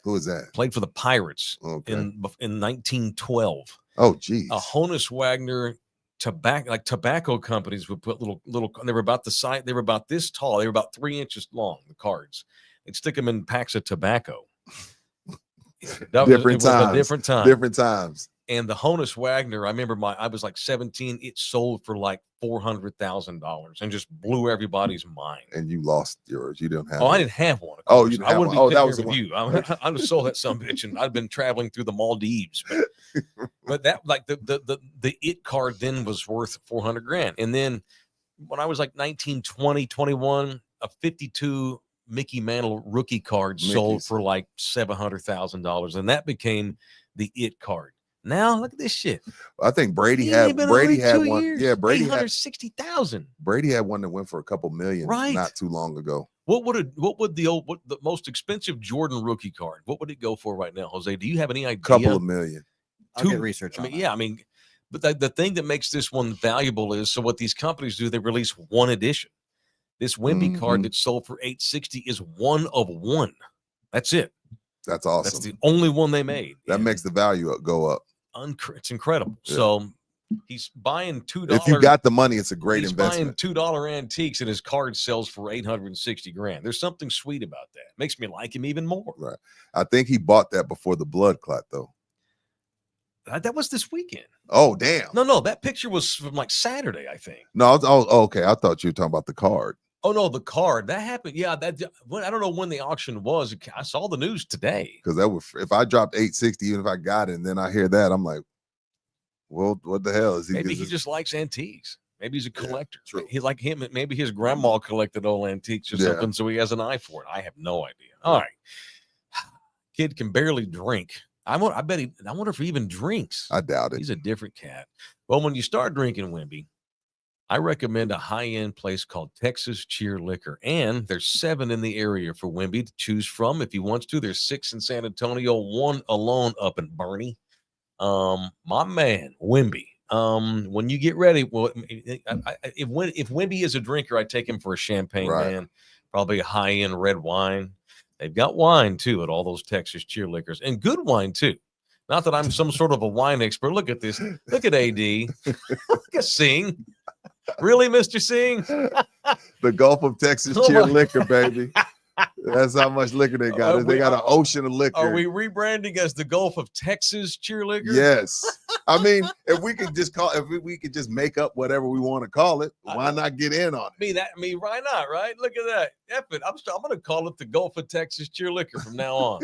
Who is that? Played for the Pirates in 1912. Oh, geez. A Honus Wagner tobacco companies would put little. They were about the size. They were about this tall. They were about 3 inches long. The cards. They'd stick them in packs of tobacco. Different times. And the Honus Wagner, I remember I was like 17. It sold for like $400,000 and just blew everybody's mind. And you lost yours. You didn't have. I didn't have one. Oh, you didn't have one. That was with you. I would have sold that some bitch, and I'd been traveling through the Maldives. But that like the it card then was worth $400,000. And then when I was like 19, 20, 21, a 52 Mickey Mantle rookie card sold for like $700,000, and that became the it card. Now look at this shit. I think Brady had one. Yeah, Brady had $860,000. Brady had one that went for a couple million not too long ago. What would the most expensive Jordan rookie card? What would it go for right now, Jose? Do you have any idea? Couple of million. I'll get research on that. But the thing that makes this one valuable is so what these companies do, they release one edition. This Wemby card that sold for $860 is one of one. That's it. That's awesome. That's the only one they made. That makes the value go up. It's incredible. Yeah. So he's buying $2. If you got the money, it's a great investment. He's buying $2 antiques, and his card sells for $860,000. There's something sweet about that. Makes me like him even more. Right. I think he bought that before the blood clot, though. That was this weekend. Oh, damn. No. That picture was from like Saturday, I think. No. Okay. I thought you were talking about the card. Oh no, the card that happened. Yeah, I don't know when the auction was. I saw the news today. Because that was if I dropped 860, even if I got it, and then I hear that, I'm like, well, what the hell is he? Maybe he just likes antiques. Maybe he's a collector. True. He's like him. Maybe his grandma collected old antiques or something, so he has an eye for it. I have no idea. All right, kid can barely drink. I wonder if he even drinks. I doubt it. He's a different cat. Well, when you start drinking Wemby, I recommend a high-end place called Texas Cheer Liquor, and there's 7 in the area for Wemby to choose from if he wants to. There's 6 in San Antonio, 1 alone up in Bernie. My man, Wemby. When you get ready, well, if Wemby is a drinker, I take him for a champagne, man. Probably a high-end red wine. They've got wine too at all those Texas Cheer Liquors, and good wine too. Not that I'm some sort of a wine expert. Look at this. Look at AD. Look at Singh. Really, Mr. Singh? The Gulf of Texas Cheer Liquor, baby. That's how much liquor they got. They got an ocean of liquor. Are we rebranding as the Gulf of Texas cheerleader? Yes. I mean, if we could just make up whatever we want to call it, why not get in on it? Why not, right? Look at that. F it. I'm going to call it the Gulf of Texas cheerleader from now on.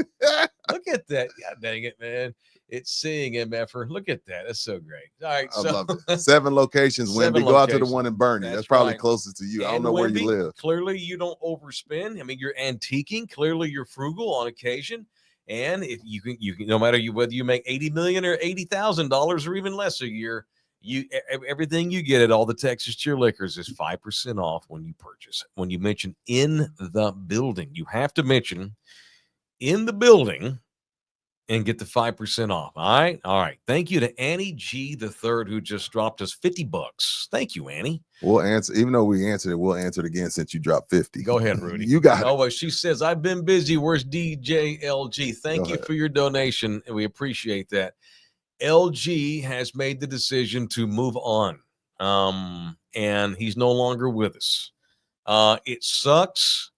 Look at that. God dang it, man. It's seeing MFer. Look at that. That's so great. All right. I love it. 7 locations, Wemby. Go out to the one in Bernie. That's probably closest to you. I don't know where you live. Clearly, you don't overspend. I mean, you're antiquing. Clearly, you're frugal on occasion. And if you can, no matter whether you make $80 million or $80,000 or even less a year, everything you get at all the Texas Cheer Liquors is 5% off when you purchase. When you mention in the building, you have to mention in the building and get the 5% off. All right. Thank you to Annie G. the third, who just dropped us $50. Thank you, Annie. We'll answer, even though we answered it, we'll answer it again since you dropped 50. Go ahead, Rudy. You got it. Oh, she says, I've been busy. Where's DJ LG? Thank you for your donation, and we appreciate that. LG has made the decision to move on, and he's no longer with us. It sucks.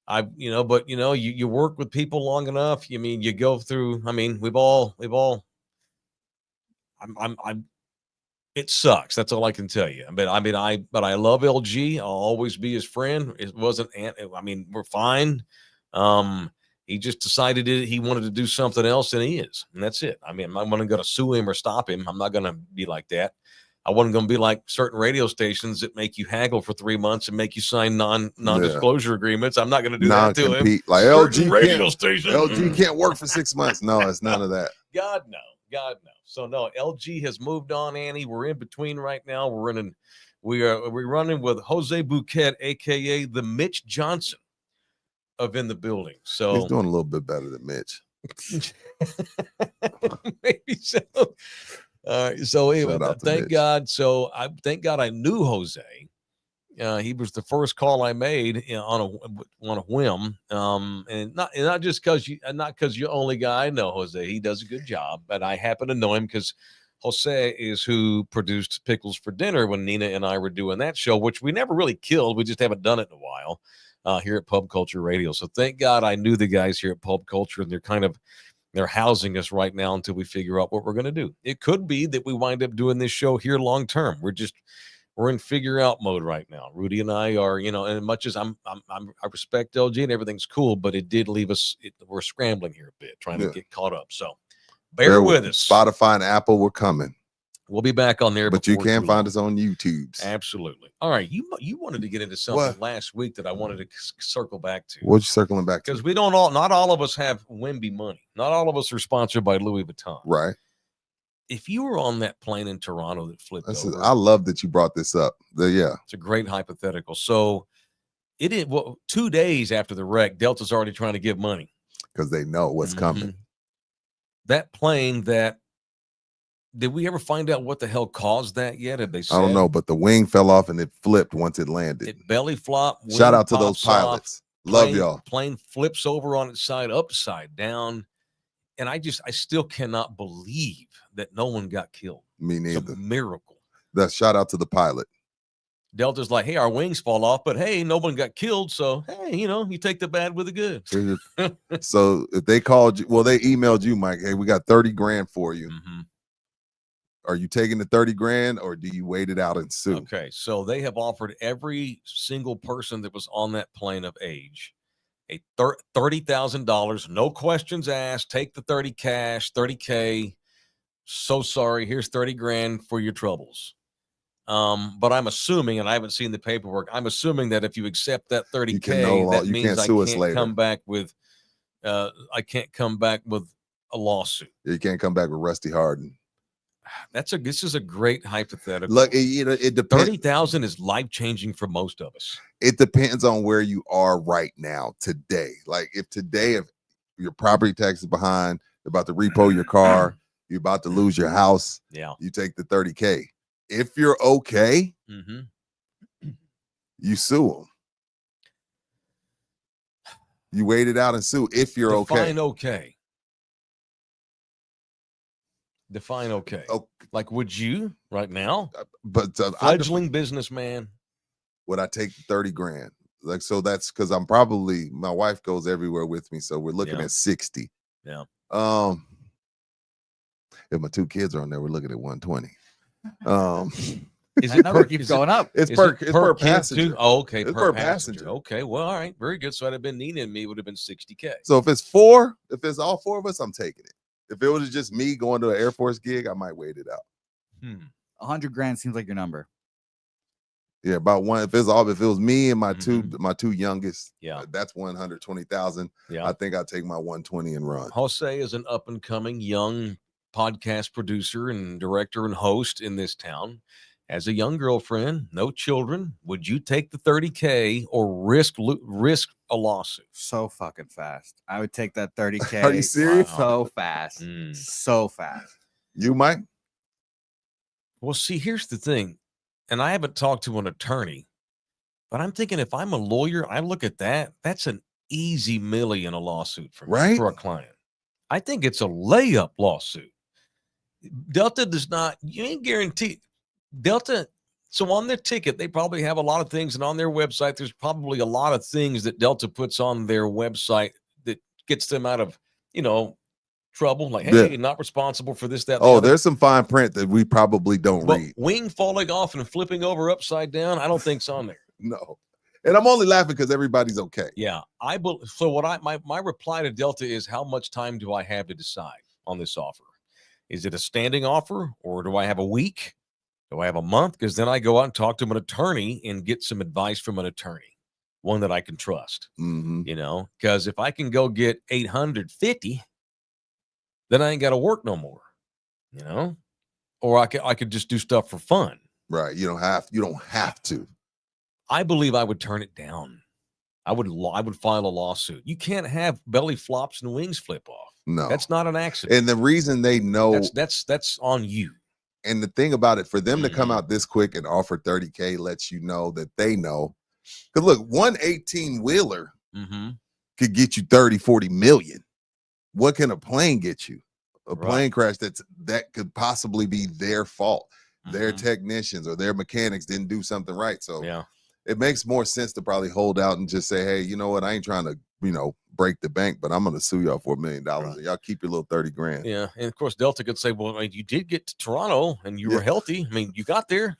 But you work with people long enough. You go through. We've all. It sucks. That's all I can tell you. But I love LG. I'll always be his friend. It wasn't. We're fine. He just decided he wanted to do something else, and he is, and that's it. I'm not going to sue him or stop him. I'm not going to be like that. I wasn't going to be like certain radio stations that make you haggle for 3 months and make you sign non-disclosure agreements. I'm not going to do that to him. Like LG radio station. LG can't work for 6 months. No, it's none of that. God no. So no, LG has moved on, Annie. We're in between right now. We're running with Jose Bouquet, aka the Mitch Johnson of In the Building. So he's doing a little bit better than Mitch. Maybe so. So anyway, thank God. So thank God I knew Jose. He was the first call I made on a whim. And not just because you're the only guy I know, Jose. He does a good job, but I happen to know him because Jose is who produced Pickles for Dinner when Nina and I were doing that show, which we never really killed. We just haven't done it in a while here at Pub Culture Radio. So thank God I knew the guys here at Pub Culture, and they're housing us right now until we figure out what we're going to do. It could be that we wind up doing this show here long term. We're in figure out mode right now. Rudy and I are, and as much as I respect LG and everything's cool, but it did leave us. We're scrambling here a bit, trying to get caught up. So bear with us. Spotify and Apple, we're coming. We'll be back on there. But you can find us on YouTube. Absolutely. All right. You wanted to get into something last week that I wanted to circle back to. What you circling back to? Because not all of us have Wemby money. Not all of us are sponsored by Louis Vuitton. Right. If you were on that plane in Toronto that flipped over. I love that you brought this up. It's a great hypothetical. So 2 days after the wreck, Delta's already trying to give money. Because they know what's coming. That plane did we ever find out what the hell caused that yet? Have they said? I don't know, but the wing fell off and it flipped once it landed. It belly flopped. Shout out to those pilots. Love y'all. Plane flips over on its side, upside down. And I still cannot believe that no one got killed. Me neither. It's a miracle. That shout out to the pilot. Delta's like, hey, our wings fall off, but hey, no one got killed. So, hey, you take the bad with the good. So if they called you, they emailed you, Mike. Hey, we got 30 grand for you. Mm-hmm. Are you taking the 30 grand or do you wait it out and sue? Okay. So they have offered every single person that was on that plane of age a $30,000, no questions asked. Take the 30 cash, 30K. So sorry. Here's 30 grand for your troubles. But I'm assuming, and I haven't seen the paperwork, I'm assuming that if you accept that 30K, that means I can't come back with a lawsuit. You can't come back with Rusty Harden. This is a great hypothetical. Look, it depends. 30,000 is life-changing for most of us. It depends on where you are right now, today. Like if your property tax is behind, you're about to repo your car, you're about to lose your house, you take the 30K. If you're okay, you sue them. You wait it out and sue if you're Define okay. Define okay. Like, would you right now? But fledgling businessman. Would I take 30 grand? Like, so that's because my wife goes everywhere with me, so we're looking at 60. Yeah. If my 2 kids are on there, we're looking at 120. That number keeps going up. It's per passenger. Too? Oh, okay. It's per passenger. Okay. Well, all right. Very good. So I'd have been Nina and me would have been $60K. So if it's all 4 of us, I'm taking it. If it was just me going to an Air Force gig, I might wait it out. $100,000 seems like your number. Yeah, about one. If it was me and my two youngest, that's 120,000. Yeah, I think I'd take my 120 and run. Jose is an up and coming young podcast producer and director and host in this town. As a young girlfriend, no children, would you take the 30K or risk a lawsuit? So fucking fast. I would take that 30K. Are you serious? So fast. So fast. You might. Well, see, here's the thing. And I haven't talked to an attorney, but I'm thinking if I'm a lawyer, I look at that. That's an easy milli in a lawsuit for a client. I think it's a layup lawsuit. Delta does not, you ain't guaranteed. Delta, so on their ticket, they probably have a lot of things. And on their website, there's probably a lot of things that Delta puts on their website that gets them out of, trouble. Like, hey, not responsible for this, that. There's some fine print that we probably don't read. Wing falling off and flipping over upside down, I don't think's on there. No. And I'm only laughing because everybody's okay. Yeah. So what my reply to Delta is, how much time do I have to decide on this offer? Is it a standing offer, or do I have a week? Do I have a month? Because then I go out and talk to an attorney and get some advice from an attorney, one that I can trust. Because if I can go get 850, then I ain't got to work no more, or I could just do stuff for fun. Right. You don't have to. I believe I would turn it down. I would file a lawsuit. You can't have belly flops and wings flip off. No, that's not an accident. And the reason they know that's on you. And the thing about it, for them to come out this quick and offer 30K lets you know that they know. Because look, one 18-wheeler could get you 30, 40 million. What can a plane get you? A plane crash that could possibly be their fault. Their technicians or their mechanics didn't do something right. So it makes more sense to probably hold out and just say, hey, you know what? I ain't trying to, break the bank, but I'm going to sue y'all for $1 million. And y'all keep your little 30 grand. Yeah. And of course, Delta could say, well, you did get to Toronto and you were healthy. I mean, you got there.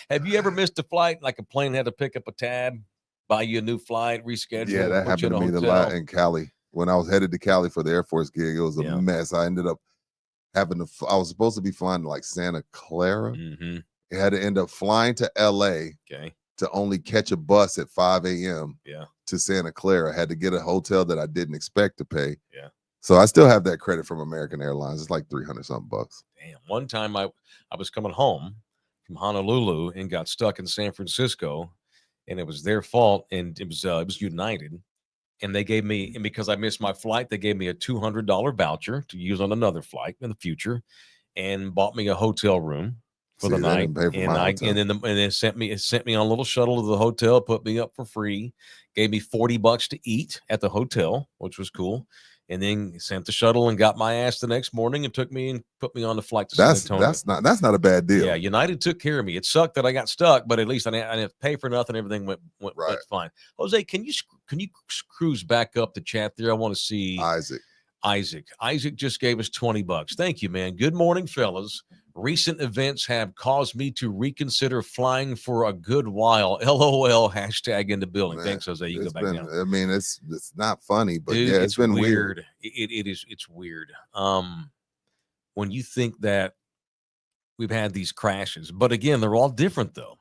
Have you ever missed a flight? Like a plane had to pick up a tab, buy you a new flight, reschedule? Yeah, that happened to me a lot in Cali. When I was headed to Cali for the Air Force gig, it was a mess. I ended up I was supposed to be flying to like Santa Clara. I had to end up flying to LA to only catch a bus at 5 a.m. to Santa Clara. I had to get a hotel that I didn't expect to pay. So I still have that credit from American Airlines. It's like $300-something bucks. Damn. One time I was coming home from Honolulu and got stuck in San Francisco, and it was their fault. And it was United. And they gave me, and because I missed my flight, they gave me a $200 voucher to use on another flight in the future, and bought me a hotel room for the night. And then sent me on a little shuttle to the hotel, put me up for free, gave me $40 to eat at the hotel, which was cool. And then sent the shuttle and got my ass the next morning and took me and put me on the flight to San Antonio. That's not a bad deal. Yeah, United took care of me. It sucked that I got stuck, but at least I didn't have to pay for nothing. Everything went fine. Jose, can you cruise back up the chat there? I want to see Isaac just gave us $20. Thank you, man. Good morning, fellas. Recent events have caused me to reconsider flying for a good while. LOL, hashtag in the building. Man, thanks, Jose. You go back down. I mean, it's not funny, but dude, it's been weird. It's weird. When you think that we've had these crashes, but again, they're all different though.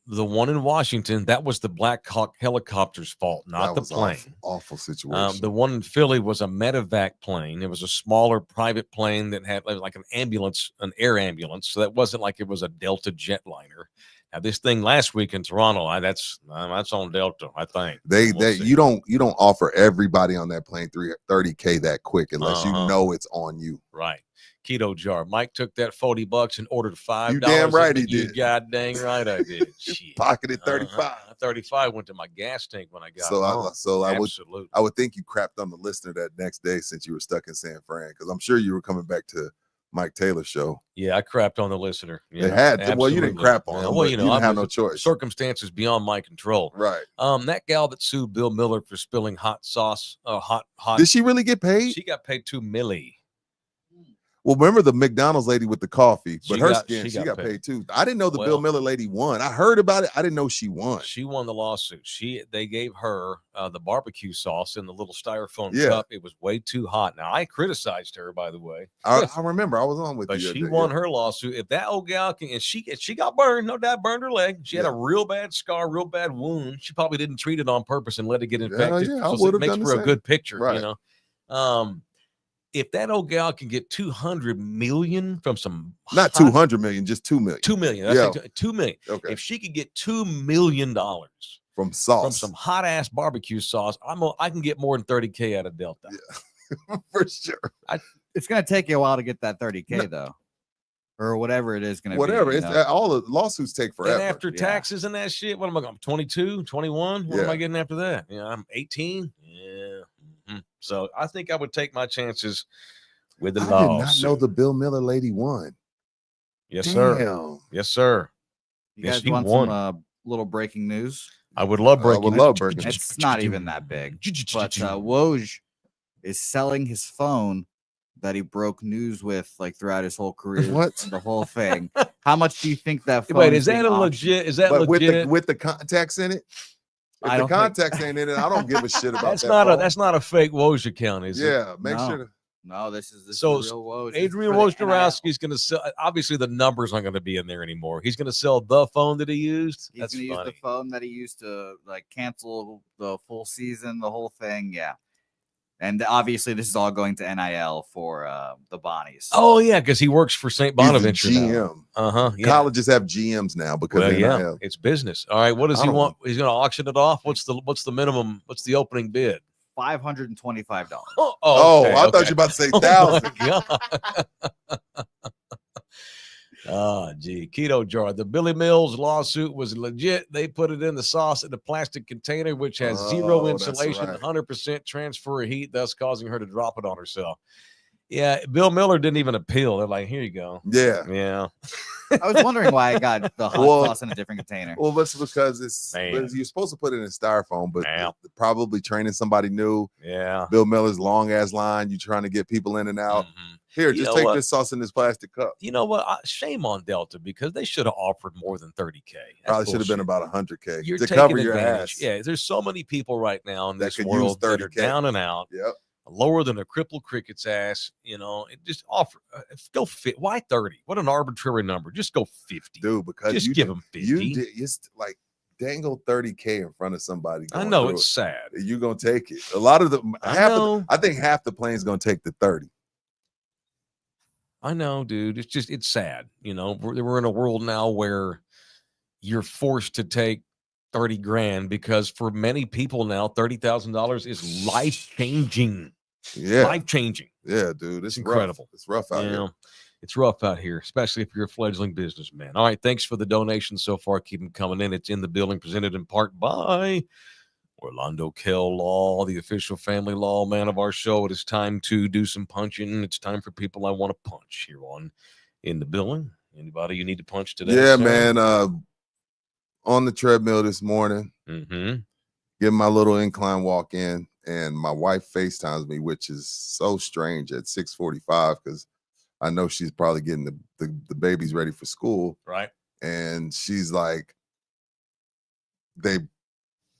The one in Washington, that was the Black Hawk helicopter's fault, not the plane. Awful situation. The one in Philly was a medevac plane. It was a smaller private plane that had like an ambulance, an air ambulance. So that wasn't like it was a Delta jetliner. Now this thing last week in Toronto, that's on Delta, I think. You don't offer everybody on that plane $30K that quick unless you know it's on you. Right. Keto jar. Mike took that $40 and ordered $5. You damn right he did. You god dang right I did. Shit. Pocketed 35. 35 went to my gas tank when I got home. I would think you crapped on the listener that next day since you were stuck in San Fran, because I'm sure you were coming back to Mike Taylor show. Yeah, I crapped on the listener. They had to. Well, you didn't absolutely. crap on Yeah, them, well, but you know, you didn't I have was- no choice. Circumstances beyond my control. Right. That gal that sued Bill Miller for spilling hot sauce, hot. Did she really get paid? She got paid $2 million. Well, remember the McDonald's lady with the coffee, but She she got got paid too. I didn't know the Bill Well- Miller lady won. I heard about it. I didn't know she won. She won the lawsuit. They gave her the barbecue sauce in the little styrofoam Yeah. cup. It was way too hot. Now I criticized her, by the way, I remember I was on with but you. she won her lawsuit. If that old gal can, and she got burned, no doubt, burned her leg. She had a real bad scar, real bad wound. She probably didn't treat it on purpose and let it get infected. Yeah, I so would it have makes done the for a same. good picture, Right. you know. If that old gal can get 200 million from some Not 200 million, just 2 million. 2 million. Yeah. That's 2 million. Okay. If she could get $2 million From sauce. from some hot ass barbecue sauce, I can get more than 30K out of Delta. Yeah. For sure. It's gonna take you a while to get that 30K though, or whatever it is gonna Whatever. be. It's all the lawsuits take forever. And after Yeah. taxes and that shit, what am I going? 22, 21? What am Yeah. I getting after that? You know, I'm 18. Yeah. Mhm. So I think I would take my chances with the I law. did not know the Bill Miller lady won. Yes, sir. Damn. Yes, sir. You Yes, guys he want won. some little breaking news? I would love breaking. would love breaking. It's not even that big, but Woj is selling his phone that he broke news with like throughout his whole career. What? The whole thing. How much do you think that phone Wait, is being that a auctioned? legit? Is that But legit? with the contacts in it? If I the don't think- contacts ain't in it, I don't give a shit about that's that. not phone. that's not a fake Woj account, is it? Yeah, make No. sure to No, this is So, the real Woj. This is Adrian for the NIL. Wojnarowski's going to sell. Obviously, the numbers aren't going to be in there anymore. He's going to sell the phone that he used. He's That's gonna use the funny. phone that he used to like cancel the full season, the whole thing. Yeah. And obviously, this is all going to NIL for the Bonnies. Oh yeah, because he works for St. He's the Bonaventure. GM. Yeah. Colleges have GMs now because Well, of yeah, NIL. it's business. All right, what does I he don't want? He's going to auction it off. What's the minimum? What's the opening bid? $525. Oh, okay, I thought okay. you were about to say Oh, thousand. my God. Oh, gee. Keto jar. The Billy Mills lawsuit was legit. They put it in the sauce in a plastic container, which has zero Oh, that's insulation, right. 100% transfer of heat, thus causing her to drop it on herself. Yeah, Bill Miller didn't even appeal. They're like, here you go. Yeah. Yeah. I was wondering why I got the hot Well- sauce in a different container. Well, that's because it's Man. you're supposed to put it in styrofoam, but Man. probably training somebody new. Yeah. Bill Miller's long ass line. You trying to get people in and out. Mhm. Here, You just know take what? this sauce in this plastic cup. You know what? Shame on Delta because they should have offered more than 30K. That's Probably should have been bullshit. about 100K You're to taking cover your advantage. ass. Yeah, there's so many people right now in That this could use world that are 30K. down and out, Yep. lower than a crippled cricket's ass. You know, it just offer go fit. Why 30? What an arbitrary number. Just go 50. Dude, because Just you give them 50. you did it's like dangle 30K in front of somebody. I going know through it's sad. it. You're gonna take it. A lot of the know. I think half the plane's gonna take the 30. I know, dude. It's sad. You know, we're in a world now where you're forced to take 30 grand because for many people now, $30,000 is life changing. Yeah. Life changing. Yeah, dude. It's incredible. Rough. It's rough out Yeah, here. it's rough out here, especially if you're a fledgling businessman. All right, thanks for the donations so far. Keep them coming in. It's in the building, presented in part by Orlando Kell Law, the official family law man of our show. It is time to do some punching. It's time for people I want to punch here on In the Building. Anybody you need to punch today? Yeah, sir? man. On the treadmill this morning, Mm-hmm. getting my little incline walk in, and my wife FaceTimes me, which is so strange at 6:45 because I know she's probably getting the babies ready for school. Right. And she's like, the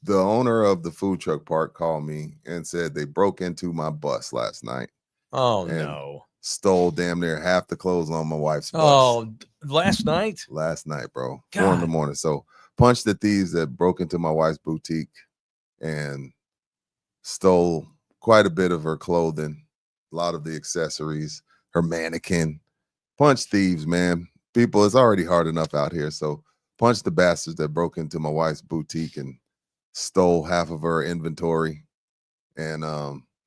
owner of the food truck park called me and said they broke into my bus last night, Oh, And- no. stole damn near half the clothes on my wife's bus. Oh, last night? Last night, bro. 4 in the God. morning. So punched the thieves that broke into my wife's boutique and stole quite a bit of her clothing, a lot of the accessories, her mannequin. Punch thieves, man. People, it's already hard enough out here. So punch the bastards that broke into my wife's boutique and stole half of her inventory. And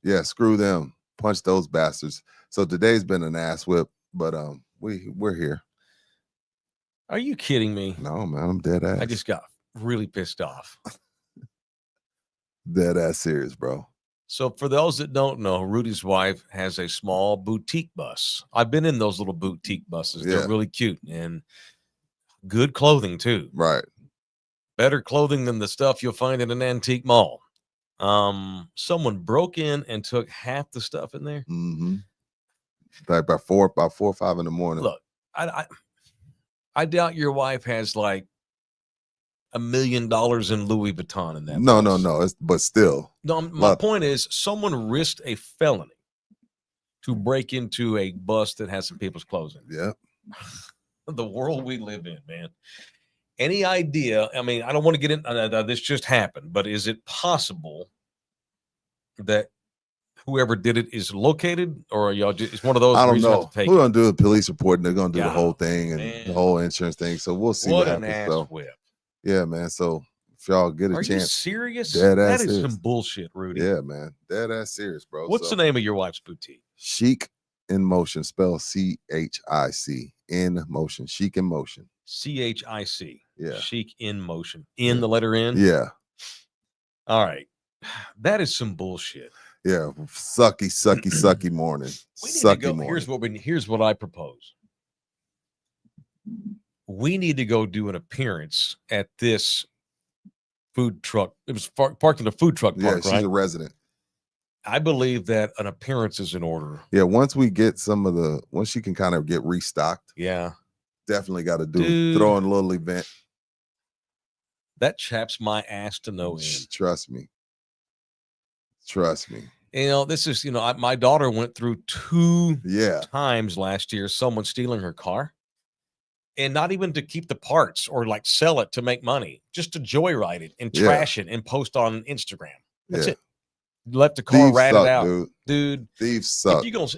yeah, screw them. Punch those bastards. So today's been an ass whip, but we're here. Are you kidding me? No, man, I'm dead ass. I just got really pissed off. Dead ass serious, bro. So for those that don't know, Rudy's wife has a small boutique bus. I've been in those little boutique buses. Yeah. They're really cute and good clothing too. Right. Better clothing than the stuff you'll find in an antique mall. Someone broke in and took half the stuff in there. Mm-hmm. Like by 4 or 5 in the morning. Look, I doubt your wife has like $1 million in Louis Vuitton in that. No. But still. No, my point is someone risked a felony to break into a bus that has some people's clothes in. Yeah. The world we live in, man. Any idea? I mean, I don't want to get in. This just happened, but is it possible that whoever did it is located, or are y'all just, it's one of those? I don't know. We're gonna do a police report, and they're gonna do the whole thing and the whole insurance thing. So we'll see what happens. An ass whip. Yeah, man. So if y'all get a Are chance, you serious? That is serious. Some bullshit, Rudy. Yeah, man. Dead ass serious, bro. What's the name of your wife's boutique? Chic in Motion. Spell CHIC in Motion. Chic in Motion. CHIC. Yeah. Chic in Motion. In the letter N. Yeah. All right. That is some bullshit. Yeah. Sucky morning. Sucky morning. Here's what I propose. We need to go do an appearance at this food truck. It was parked in a food truck park, she's a resident. I believe that an appearance is in order. Yeah, once we get once she can kind of get restocked. Yeah. Definitely got to throw in a little event. That chaps my ass to no end. Trust me. You know, this is, my daughter went through 2 times last year, someone stealing her car. And not even to keep the parts or like sell it to make money, just to joyride it and trash it and post on Instagram. That's it. Let the car ratted out. Dude. Thieves suck. If you gonna,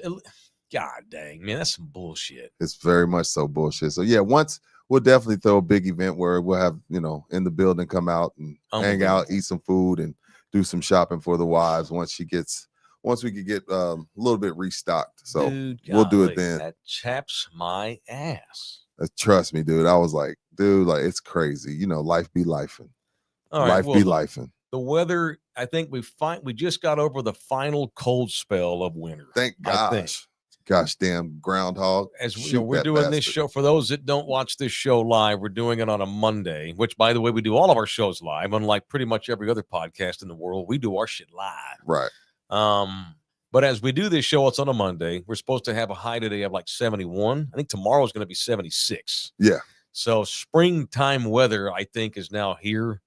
God dang, man, that's some bullshit. It's very much so bullshit. So once we'll definitely throw a big event where we'll have, in the building come out and hang out, eat some food and do some shopping for the wives once we could get a little bit restocked. So we'll do it then. That chaps my ass. Trust me, dude. I was like, it's crazy. Life be lifing. Life be lifing. The weather, I think we just got over the final cold spell of winter. Thank gosh. Gosh damn groundhog. As we're doing this show, for those that don't watch this show live, we're doing it on a Monday, which, by the way, we do all of our shows live. Unlike pretty much every other podcast in the world, we do our shit live. Right. But as we do this show, it's on a Monday. We're supposed to have a high today of like 71. I think tomorrow's going to be 76. Yeah. So springtime weather, I think, is now here.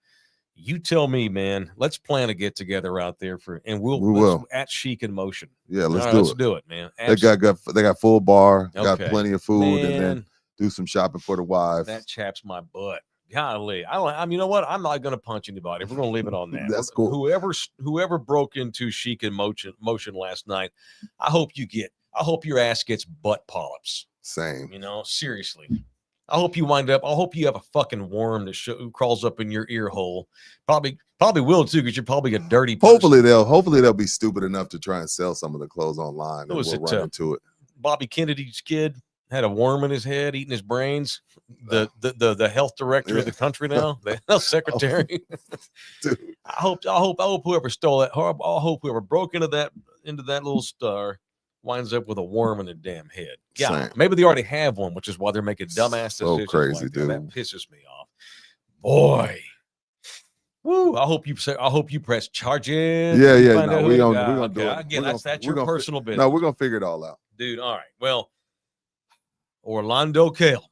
You tell me, man. Let's plan a get together out there we'll at Chic in Motion. Yeah, let's do it, man. They got full bar, got plenty of food, and then do some shopping for the wives. That chaps my butt. Golly, you know what? I'm not going to punch anybody. We're going to leave it on that. That's cool. Whoever broke into Chic in Motion last night, I hope your ass gets butt polyps. Same. Seriously. I hope you have a fucking worm that crawls up in your ear hole. Probably will too, because you're probably a dirty person. Hopefully they'll be stupid enough to try and sell some of the clothes online. And we'll run into it. Bobby Kennedy's kid had a worm in his head, eating his brains. The health director of the country now, the health secretary. Dude. I hope whoever stole that. I hope whoever broke into that little star winds up with a worm in their damn head. Yeah, maybe they already have one, which is why they're making dumbass decisions. So crazy, like dude. That pisses me off. Boy. Woo! I hope you press charges. Yeah. No, we're gonna do it. Again, that's your personal business. No, we're gonna figure it all out, dude. All right. Well, Orlando Kell.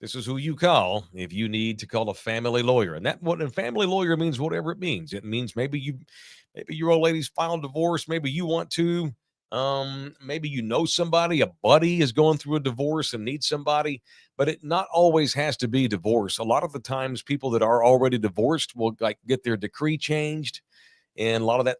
This is who you call if you need to call a family lawyer, and a family lawyer means whatever it means. It means maybe your old lady's filed divorce. Maybe you want to. Maybe somebody, a buddy is going through a divorce and needs somebody, but it not always has to be divorce. A lot of the times people that are already divorced will get their decree changed. And a lot of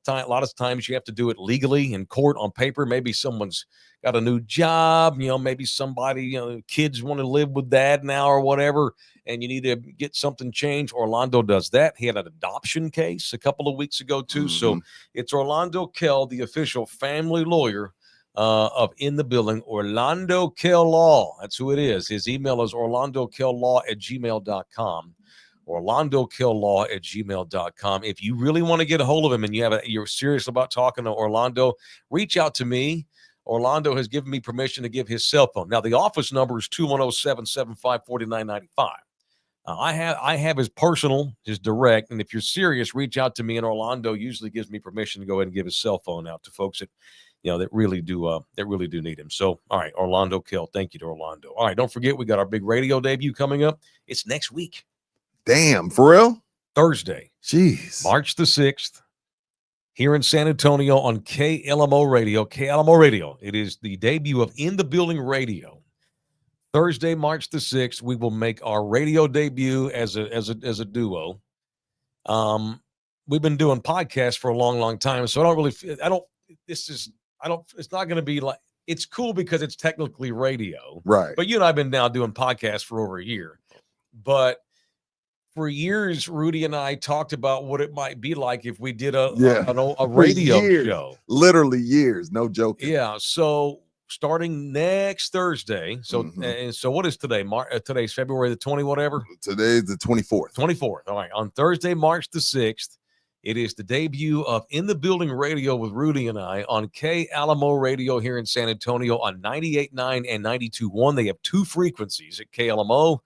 times you have to do it legally in court on paper. Maybe someone's got a new job, maybe somebody, kids want to live with dad now or whatever, and you need to get something changed. Orlando does that. He had an adoption case a couple of weeks ago too. Mm-hmm. So it's Orlando Kell, the official family lawyer of In the Building, Orlando Kell Law. That's who it is. His email is orlandokell@gmail.com. orlandokilllaw@gmail.com. If you really want to get a hold of him and you're serious about talking to Orlando, reach out to me. Orlando has given me permission to give his cell phone. Now, the office number is 210-775-4995. I have his personal, his direct, and if you're serious, reach out to me. And Orlando usually gives me permission to go ahead and give his cell phone out to folks that really do need him. So, all right, Orlando Kill. Thank you to Orlando. All right, don't forget we got our big radio debut coming up. It's next week. Damn, for real? Thursday. Jeez. March the 6th. Here in San Antonio on KLMO Radio. KLMO Radio. It is the debut of In the Building Radio. Thursday, March the 6th, we will make our radio debut as a duo. We've been doing podcasts for a long, long time, so it's not going to be like, it's cool because it's technically radio. Right. But you and I have been now doing podcasts for over a year. But for years, Rudy and I talked about what it might be like if we did a radio show. Literally years, no joking. Yeah, so starting next Thursday. So and so what is today? Today's February the 20 whatever. Today's the 24th. 24th. All right. On Thursday, March the 6th, it is the debut of In the Building Radio with Rudy and I on KLMO Radio here in San Antonio on 98.9 and 92.1. They have two frequencies at KLMO.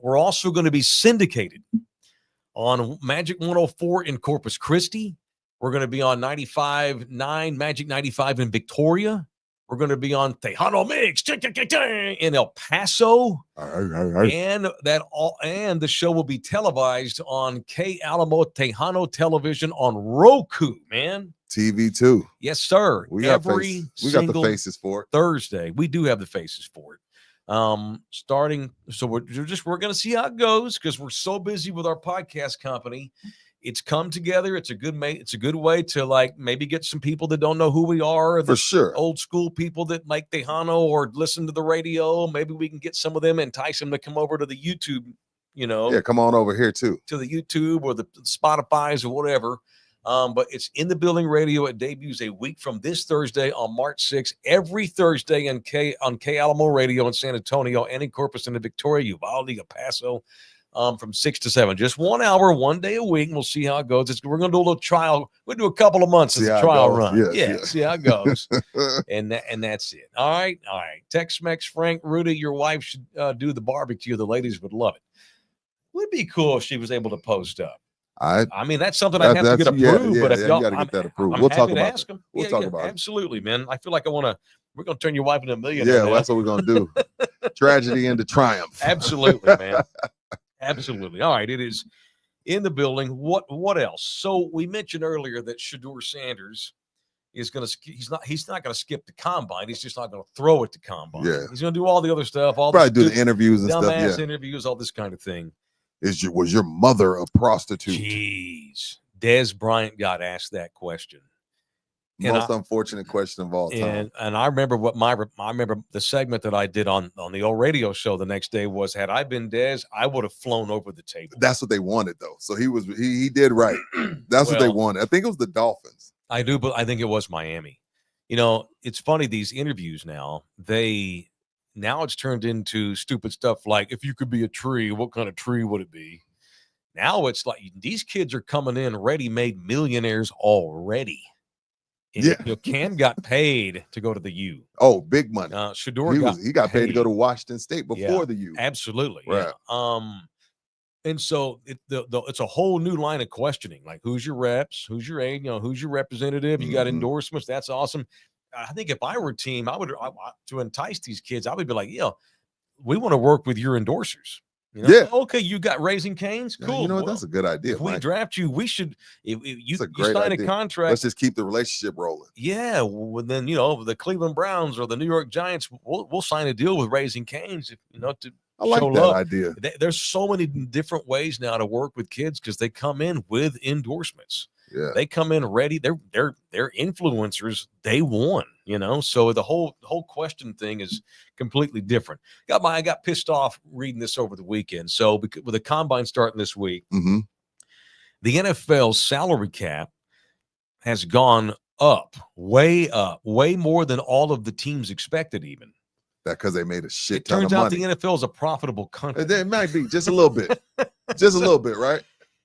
We're also going to be syndicated on Magic 104 in Corpus Christi. We're going to be on 95.9 Magic 95 in Victoria. We're going to be on Tejano Mix in El Paso, and the show will be televised on K Alamo Tejano Television on Roku. Man, TV too. Yes, sir. We got the faces for it. Thursday, we do have the faces for it. Starting, so we're going to see how it goes because we're so busy with our podcast company. It's come together. It's a good way to like maybe get some people that don't know who we are. For sure. Old school people that like Tejano or listen to the radio. Maybe we can get some of them, entice them to come over to the YouTube, Yeah, come on over here too. To the YouTube or the Spotify's or whatever. But it's In the Building Radio. It debuts a week from this Thursday on March 6th. Every Thursday on K Alamo Radio in San Antonio and in Corpus and in Victoria, Uvalde, El Paso. From 6 to 7, just 1 hour, 1 day a week. And we'll see how it goes. We're going to do a little trial. We'll do a couple of months as a trial run. See how it goes. and that's it. All right. Tex-Mex Frank, Rudy, your wife should do the barbecue. The ladies would love it. Would be cool if she was able to post up. I mean, that's something I have to get approved. But if y'all got to get that approved. We'll talk about it. We'll talk about it. Absolutely, man. I feel like we're going to turn your wife into a millionaire. Yeah, well, that's what we're going to do. Tragedy into triumph. Absolutely, man. Absolutely. All right. It is In the Building. What else? So we mentioned earlier that Dion Sanders is going to, he's not going to skip the combine. He's just not going to throw it to combine. Yeah. He's going to do all the other stuff. Probably do the interviews and stuff. Dumbass interviews, all this kind of thing. Was your mother a prostitute? Jeez. Des Bryant got asked that question. Most unfortunate question of all time. And I remember I remember the segment that I did on the old radio show the next day was, had I been Des, I would have flown over the table. That's what they wanted though. So he did right. That's what they wanted. I think it was the Dolphins. I do, but I think it was Miami. It's funny, these interviews now it's turned into stupid stuff like, if you could be a tree, what kind of tree would it be? Now it's like these kids are coming in ready-made millionaires already. Cam got paid to go to the U. Oh, big money. Shador he got paid to go to Washington State before the U. Absolutely. Right. Yeah. And so it's a whole new line of questioning. Like, who's your reps? Who's your aide? Who's your representative? You got endorsements. That's awesome. I think if I were a team, to entice these kids, I would be like, we want to work with your endorsers. Okay, you got Raising Cane's? Cool. That's a good idea. If we draft you, we should. If you sign a contract, let's just keep the relationship rolling. Yeah, well, then the Cleveland Browns or the New York Giants, we'll sign a deal with Raising Cane's. I like that idea. There's so many different ways now to work with kids because they come in with endorsements. Yeah, they come in ready. They're influencers day one. So the whole question thing is completely different. I got pissed off reading this over the weekend. So with the combine starting this week, the NFL salary cap has gone up, way more than all of the teams expected even. That because they made a shit It ton turns of out money. the NFL is a profitable country. It might be just a little bit. Just a little bit, right?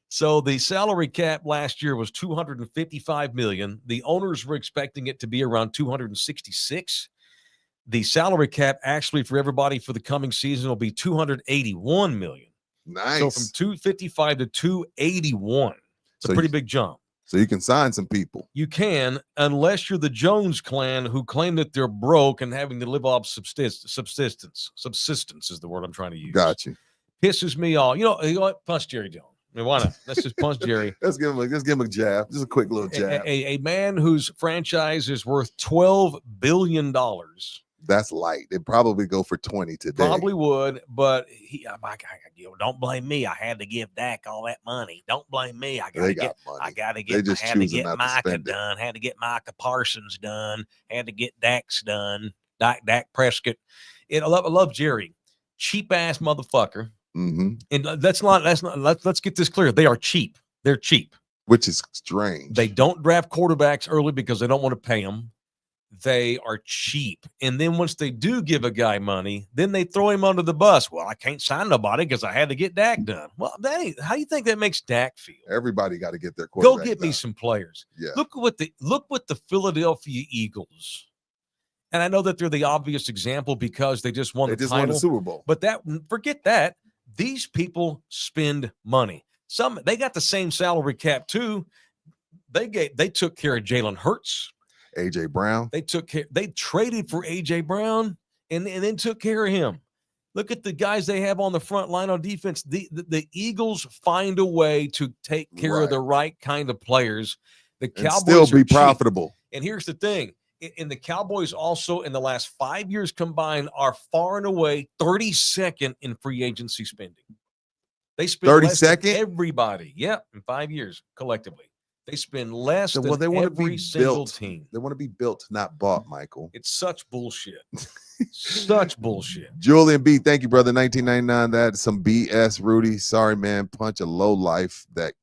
So the salary cap last year was $255 million. The owners were expecting it to be around 266. The salary cap actually for everybody for the coming season will be 281 million. Nice. So from 255 to 281. It's a pretty big jump. So you can sign some people. You can, unless you're the Jones clan who claim that they're broke and having to live off subsistence. Subsistence is the word I'm trying to use. Got you. Pisses me off. You know what? Punch Jerry Jones. I mean, why not? Let's just punch Jerry. Let's give him a jab. Just a quick little jab. A man whose franchise is worth $12 billion. That's light. It'd probably go for 20 today. Probably would, but don't blame me. I had to give Dak all that money. Don't blame me. I had to get Micah done. Had to get Micah Parsons done. Had to get Dak's done. Dak Prescott. I love Jerry. Cheap ass motherfucker. Mm-hmm. And let's get this clear. They are cheap. They're cheap. Which is strange. They don't draft quarterbacks early because they don't want to pay them. They are cheap. And then once they do give a guy money, then they throw him under the bus. Well, I can't sign nobody because I had to get Dak done. Well, how do you think that makes Dak feel? Everybody got to get their quarterback Go get done. me some players. Yeah. Look what the Philadelphia Eagles. And I know that they're the obvious example because they just won the title. Won the Super Bowl. But forget that. These people spend money. They got the same salary cap too. They took care of Jalen Hurts. AJ Brown. They traded for AJ Brown and then took care of him. Look at the guys they have on the front line on defense. The Eagles find a way to take care of the right kind of players. The Cowboys still be profitable. And here's the thing. And the Cowboys also in the last 5 years combined are far and away 32nd in free agency spending. They spend 32nd? Everybody. Yeah, in 5 years collectively. They spend less than they want every single team. They want to be built, not bought, Michael. It's such bullshit. Such bullshit. Julian B, thank you, brother. 1999. That's some BS, Rudy. Sorry, man. Punch a low life that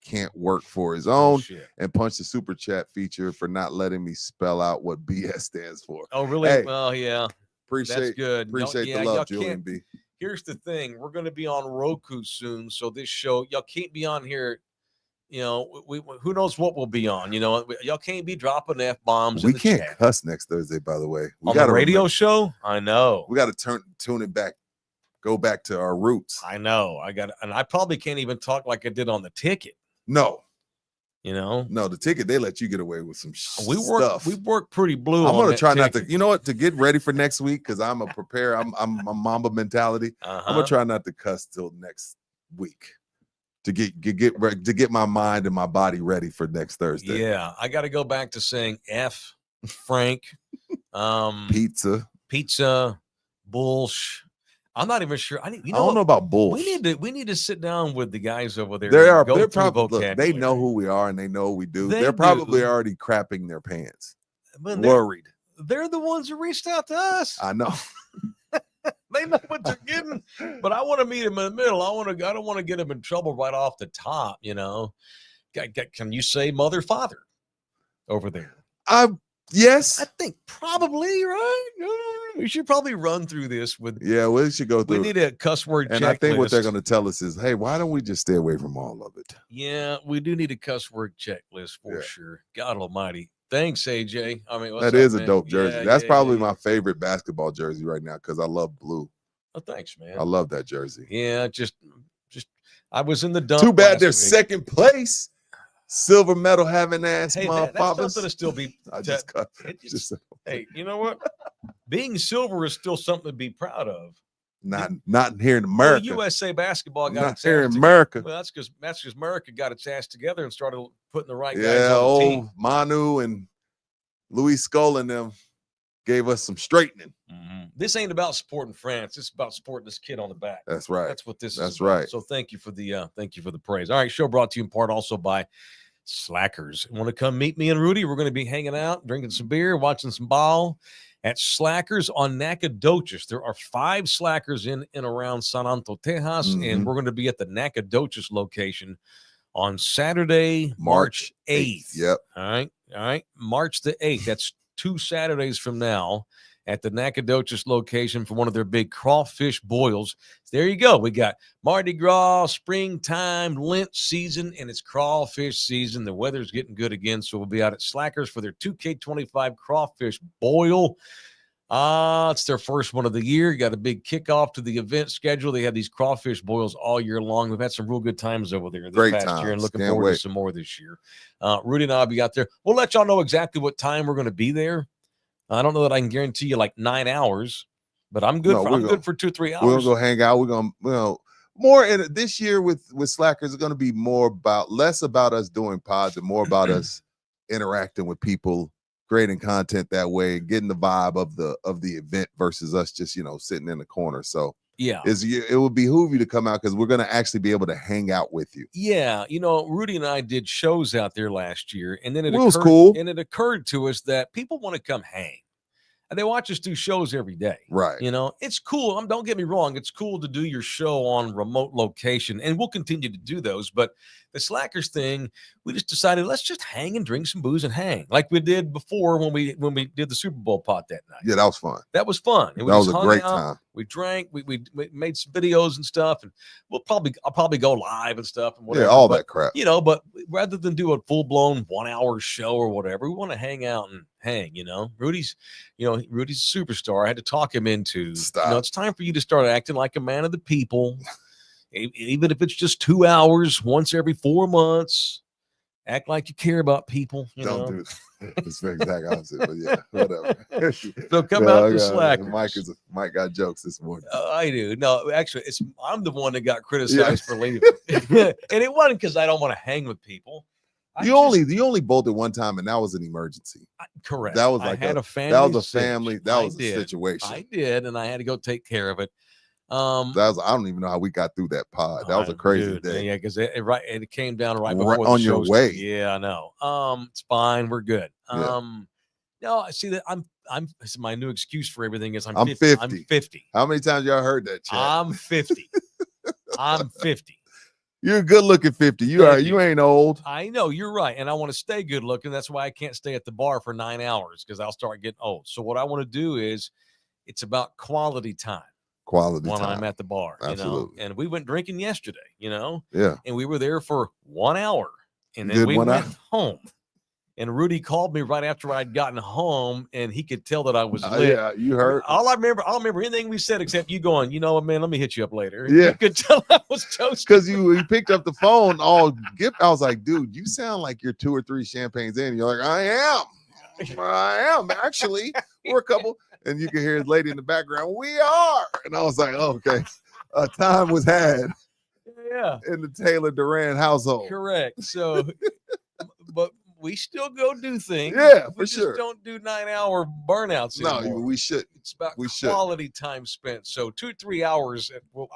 can't work for his own. Bullshit. And punch the super chat feature for not letting me spell out what BS stands for. Oh, really? Hey, well, yeah. That's good. Appreciate the love, Julian B. Here's the thing. We're going to be on Roku soon. So this show, y'all can't be on here. You know, we who knows what we'll be on. You know, y'all can't be dropping F-bombs. We can't cuss next Thursday, by the way. We got a radio show? I know. We got to tune it back, go back to our roots. I know. And I probably can't even talk like I did on the ticket. No. You know? No, the ticket, they let you get away with some stuff. We work pretty blue. I'm going to try not to, you know what, to get ready for next week, because I'm a prepare. I'm a Mamba mentality. I'm going to try not to cuss till next week. To get my mind and my body ready for next Thursday. Yeah, I got to go back to saying F, Frank, pizza, bullsh. I'm not even sure. I don't know about bullsh. We need to sit down with the guys over there. They're probably they know who we are and they know what we do. They're probably already crapping their pants. Worried. They're the ones who reached out to us. I know. They know what they're getting, but I want to meet them in the middle. I don't want to get them in trouble right off the top. You know, can you say mother, father over there? Yes, I think probably right. We should probably run through this with. Yeah, we should go through. We need a cuss word checklist. And I think what they're going to tell us is, hey, why don't we just stay away from all of it? Yeah, we do need a cuss word checklist for sure. God Almighty. Thanks, AJ. I mean, that is a dope jersey. That's probably my favorite basketball jersey right now because I love blue. Oh, thanks, man. I love that jersey. Yeah, just I was in the dump. Too bad they're second place. Silver medal having ass motherfuckers. That's something to still be. Hey, you know what? Being silver is still something to be proud of. Not here in America. Well, USA basketball got not its here ass in America. Well, that's because America got its ass together and started putting the right guys on the team. Manu and Luis Scola and them gave us some straightening. Mm-hmm. This ain't about supporting France. It's about supporting this kid on the back. That's right. That's what this is. That's about. right. So thank you for the praise. All right, show brought to you in part also by Slackers. Want to come meet me and Rudy? We're going to be hanging out, drinking some beer, watching some ball at Slackers on Nacogdoches. There are 5 Slackers in and around San Antonio, Texas, and we're going to be at the Nacogdoches location on Saturday, March 8th. Yep. All right. March the 8th. That's 2 Saturdays from now. at the Nacogdoches location for one of their big crawfish boils. So there you go. We got Mardi Gras, springtime, Lent season, and it's crawfish season. The weather's getting good again, so we'll be out at Slackers for their 2K25 crawfish boil. It's their first one of the year. Got a big kickoff to the event schedule. They have these crawfish boils all year long. We've had some real good times over there this past year, and looking forward to some more this year. Rudy and I'll be out there. We'll let y'all know exactly what time we're going to be there. I don't know that I can guarantee you like 9 hours, but I'm good. I'm good for 2-3 hours. We're gonna go hang out. We're gonna, more in this year with Slackers. It's gonna be less about us doing pods and more about us interacting with people, creating content that way, getting the vibe of the event versus us just sitting in the corner. So yeah, it would behoove you to come out because we're going to actually be able to hang out with you. Yeah, Rudy and I did shows out there last year, and then it was cool. And it occurred to us that people want to come hang. And they watch us do shows every day. Right. It's cool. Don't get me wrong. It's cool to do your show on remote location, and we'll continue to do those. But the Slackers thing, we just decided let's just hang and drink some booze and hang like we did before when we did the Super Bowl pot that night. Yeah, that was fun. That was fun. That was a great time. We drank. We made some videos and stuff, and I'll probably go live and stuff and whatever. Yeah, all that crap. But rather than do a full blown 1 hour show or whatever, we want to hang out and hang. Rudy's a superstar. I had to talk him into. Stop. It's time for you to start acting like a man of the people, even if it's just 2 hours once every 4 months. Act like you care about people. Don't do that. It's the exact opposite, but yeah, whatever. So come out to Slackers. Mike got jokes this morning. I do. No, actually, I'm the one that got criticized for leaving, and it wasn't because I don't want to hang with people. You only bolted one time, and that was an emergency. Correct. That was like a family. That was a family. That was a situation. I did, and I had to go take care of it. I don't even know how we got through that pod. That was a crazy day. Yeah, because it came down right before the on your way. Yeah, I know. It's fine. We're good. Yeah. No, I see that I'm my new excuse for everything is I'm 50. I'm 50. How many times y'all heard that, Chad? I'm 50. I'm 50. You're a good looking 50. You ain't old. I know, you're right. And I want to stay good looking. That's why I can't stay at the bar for 9 hours because I'll start getting old. So what I want to do is it's about quality time. When I'm at the bar. Absolutely. And we went drinking yesterday, Yeah. And we were there for 1 hour. And then we went home. And Rudy called me right after I'd gotten home, and he could tell that I was lit. Yeah, you heard. I don't remember anything we said except you going, man, let me hit you up later. Yeah. You could tell I was toasted. Because you picked up the phone all gift. I was like, dude, you sound like you're 2 or 3 champagnes in. You're like, I am actually. We're a couple. And you can hear his lady in the background. We are. And I was like, oh, okay. A time was had. Yeah. In the Taylor Duran household. Correct. So, but we still go do things. Yeah, we for sure. Don't do 9 hour burnouts anymore. No, we should. It's about quality time spent. So 2-3 hours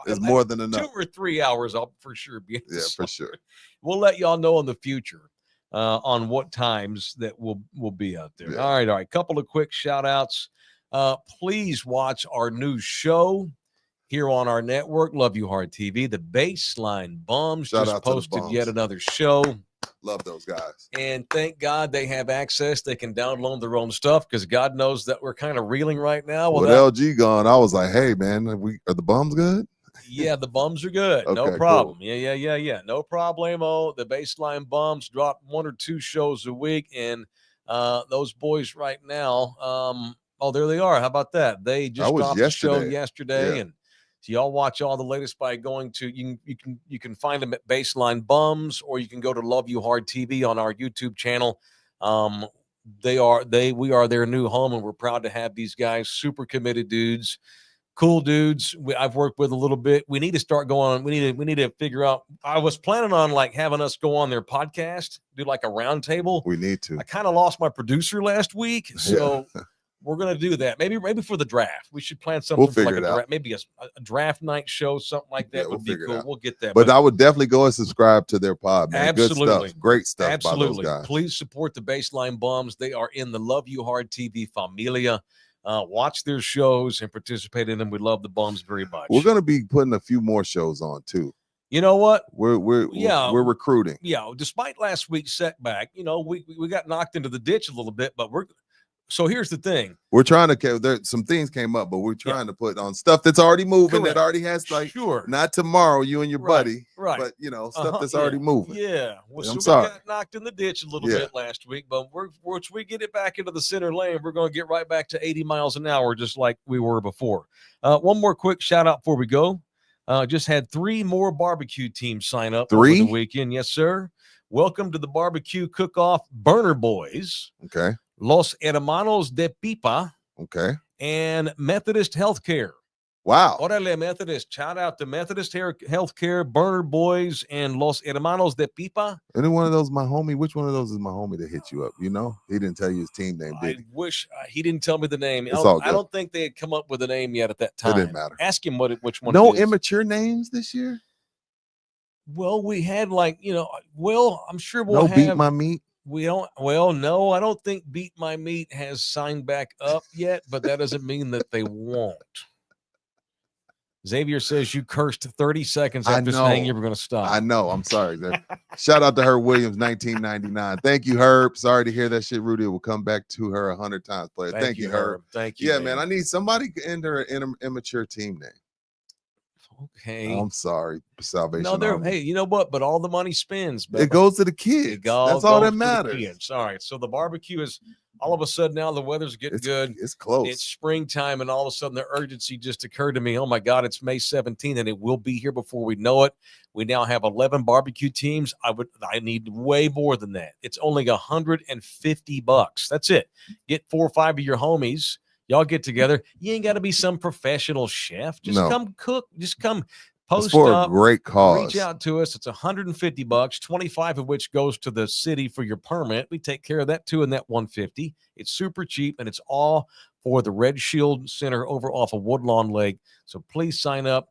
is more than enough. 2 or 3 hours, I'll for sure be. Yeah, for sure. We'll let y'all know in the future on what times that we'll be out there. Yeah. All right. Couple of quick shout outs. Please watch our new show here on our network, Love You Hard TV. The Baseline Bums just posted yet another show. Love those guys. And thank God they have access. They can download their own stuff because God knows that we're kind of reeling right now. With LG gone, I was like, hey, man, are the bums good? Yeah, the bums are good. Okay, no problem. Cool. Yeah. No problemo. The Baseline Bums drop 1 or 2 shows a week. And those boys right now, there they are. How about that? They just dropped the show yesterday, and so y'all watch all the latest by going to you can find them at Baseline Bums, or you can go to Love You Hard TV on our YouTube channel. We are their new home, and we're proud to have these guys. Super committed dudes, cool dudes. I've worked with a little bit. We need to start going. We need to figure out. I was planning on having us go on their podcast, do like a round table. We need to. I kind of lost my producer last week, so. Yeah. We're going to do that. Maybe for the draft. We should plan something for like a draft, maybe a draft night show, something like that would be cool. We'll get that. But I would definitely go and subscribe to their pod, man. Absolutely. Good stuff. Great stuff. Absolutely. By those guys. Please support the Baseline Bums. They are in the Love You Hard TV familia. Watch their shows and participate in them. We love the Bums very much. We're going to be putting a few more shows on too. You know what? We're recruiting. Yeah. Despite last week's setback, we got knocked into the ditch a little bit, but So here's the thing. We're trying to. There some things came up, but we're trying to put on stuff that's already moving. Correct. That already has Sure. not tomorrow, you and your buddy, right. But stuff that's already moving. Yeah. Well, I'm we sorry. got knocked in the ditch a little bit last week, but once we get it back into the center lane, we're going to get right back to 80 miles an hour, just like we were before. One more quick shout out before we go. Just had 3 more barbecue teams sign up over the weekend. Yes, sir. Welcome to the barbecue cook-off Burner Boys. Okay. Los Hermanos de Pipa. Okay. And Methodist Healthcare. Wow. Orale Methodist. Shout out to Methodist Healthcare, Burner Boys, and Los Hermanos de Pipa. Any one of those, my homie? Which one of those is my homie that hit you up? He didn't tell you his team name, did he? I wish he didn't tell me the name. I don't think they had come up with a name yet at that time. It didn't matter. Ask him which one. No it is. immature names this year? Well, we had I'm sure we'll have. Beat My Meat? We don't. Well, no, I don't think Beat My Meat has signed back up yet, but that doesn't mean that they won't. Xavier says you cursed 30 seconds after saying you were going to stop. I know. I'm sorry. Shout out to Herb Williams, 1999. Thank you, Herb. Sorry to hear that shit. Rudy will come back to her 100 times. Player. Thank you, Herb. Thank you. Yeah, man. I need somebody to enter an immature team name. Okay. I'm sorry. Salvation. No, hey, you know what? But all the money spends. It goes to the kids. That's all that matters. All right. So the barbecue is all of a sudden now the weather's getting good. It's close. It's springtime, and all of a sudden the urgency just occurred to me. Oh my God, it's May 17th, and it will be here before we know it. We now have 11 barbecue teams. I need way more than that. It's only $150. That's it. Get 4 or 5 of your homies. Y'all get together. You ain't got to be some professional chef. Just come cook. Just come post for up. A great cause. Reach out to us. It's $150, 25 of which goes to the city for your permit. We take care of that too in that $150. It's super cheap, and it's all for the Red Shield Center over off of Woodlawn Lake. So please sign up.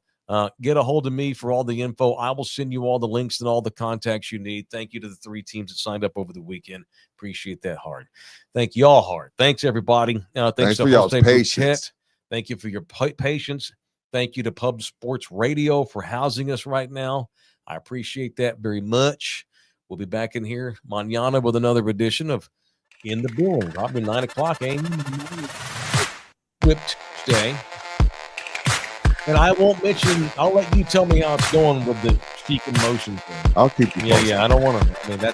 Get a hold of me for all the info. I will send you all the links and all the contacts you need. Thank you to the 3 teams that signed up over the weekend. Appreciate that hard. Thank you all hard. Thanks, everybody. Thanks for y'all's patience. Thank you for your patience. Thank you to Pub Sports Radio for housing us right now. I appreciate that very much. We'll be back in here mañana with another edition of In the Building. Probably 9 o'clock, Whipped Day. And I won't mention, I'll let you tell me how it's going with the Chic in Motion thing. I'll keep you posted. Yeah, I don't want to. I mean, that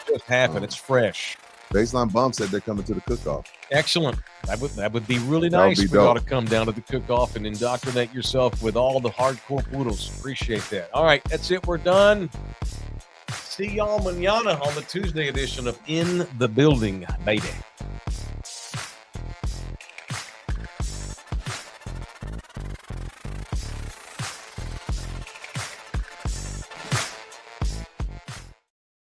just happened. It's fresh. Baseline Bump said they're coming to the cook-off. Excellent. That would be really nice for y'all to come down to the cook-off and indoctrinate yourself with all the hardcore poodles. Appreciate that. All right, that's it. We're done. See y'all mañana on the Tuesday edition of In the Building, baby.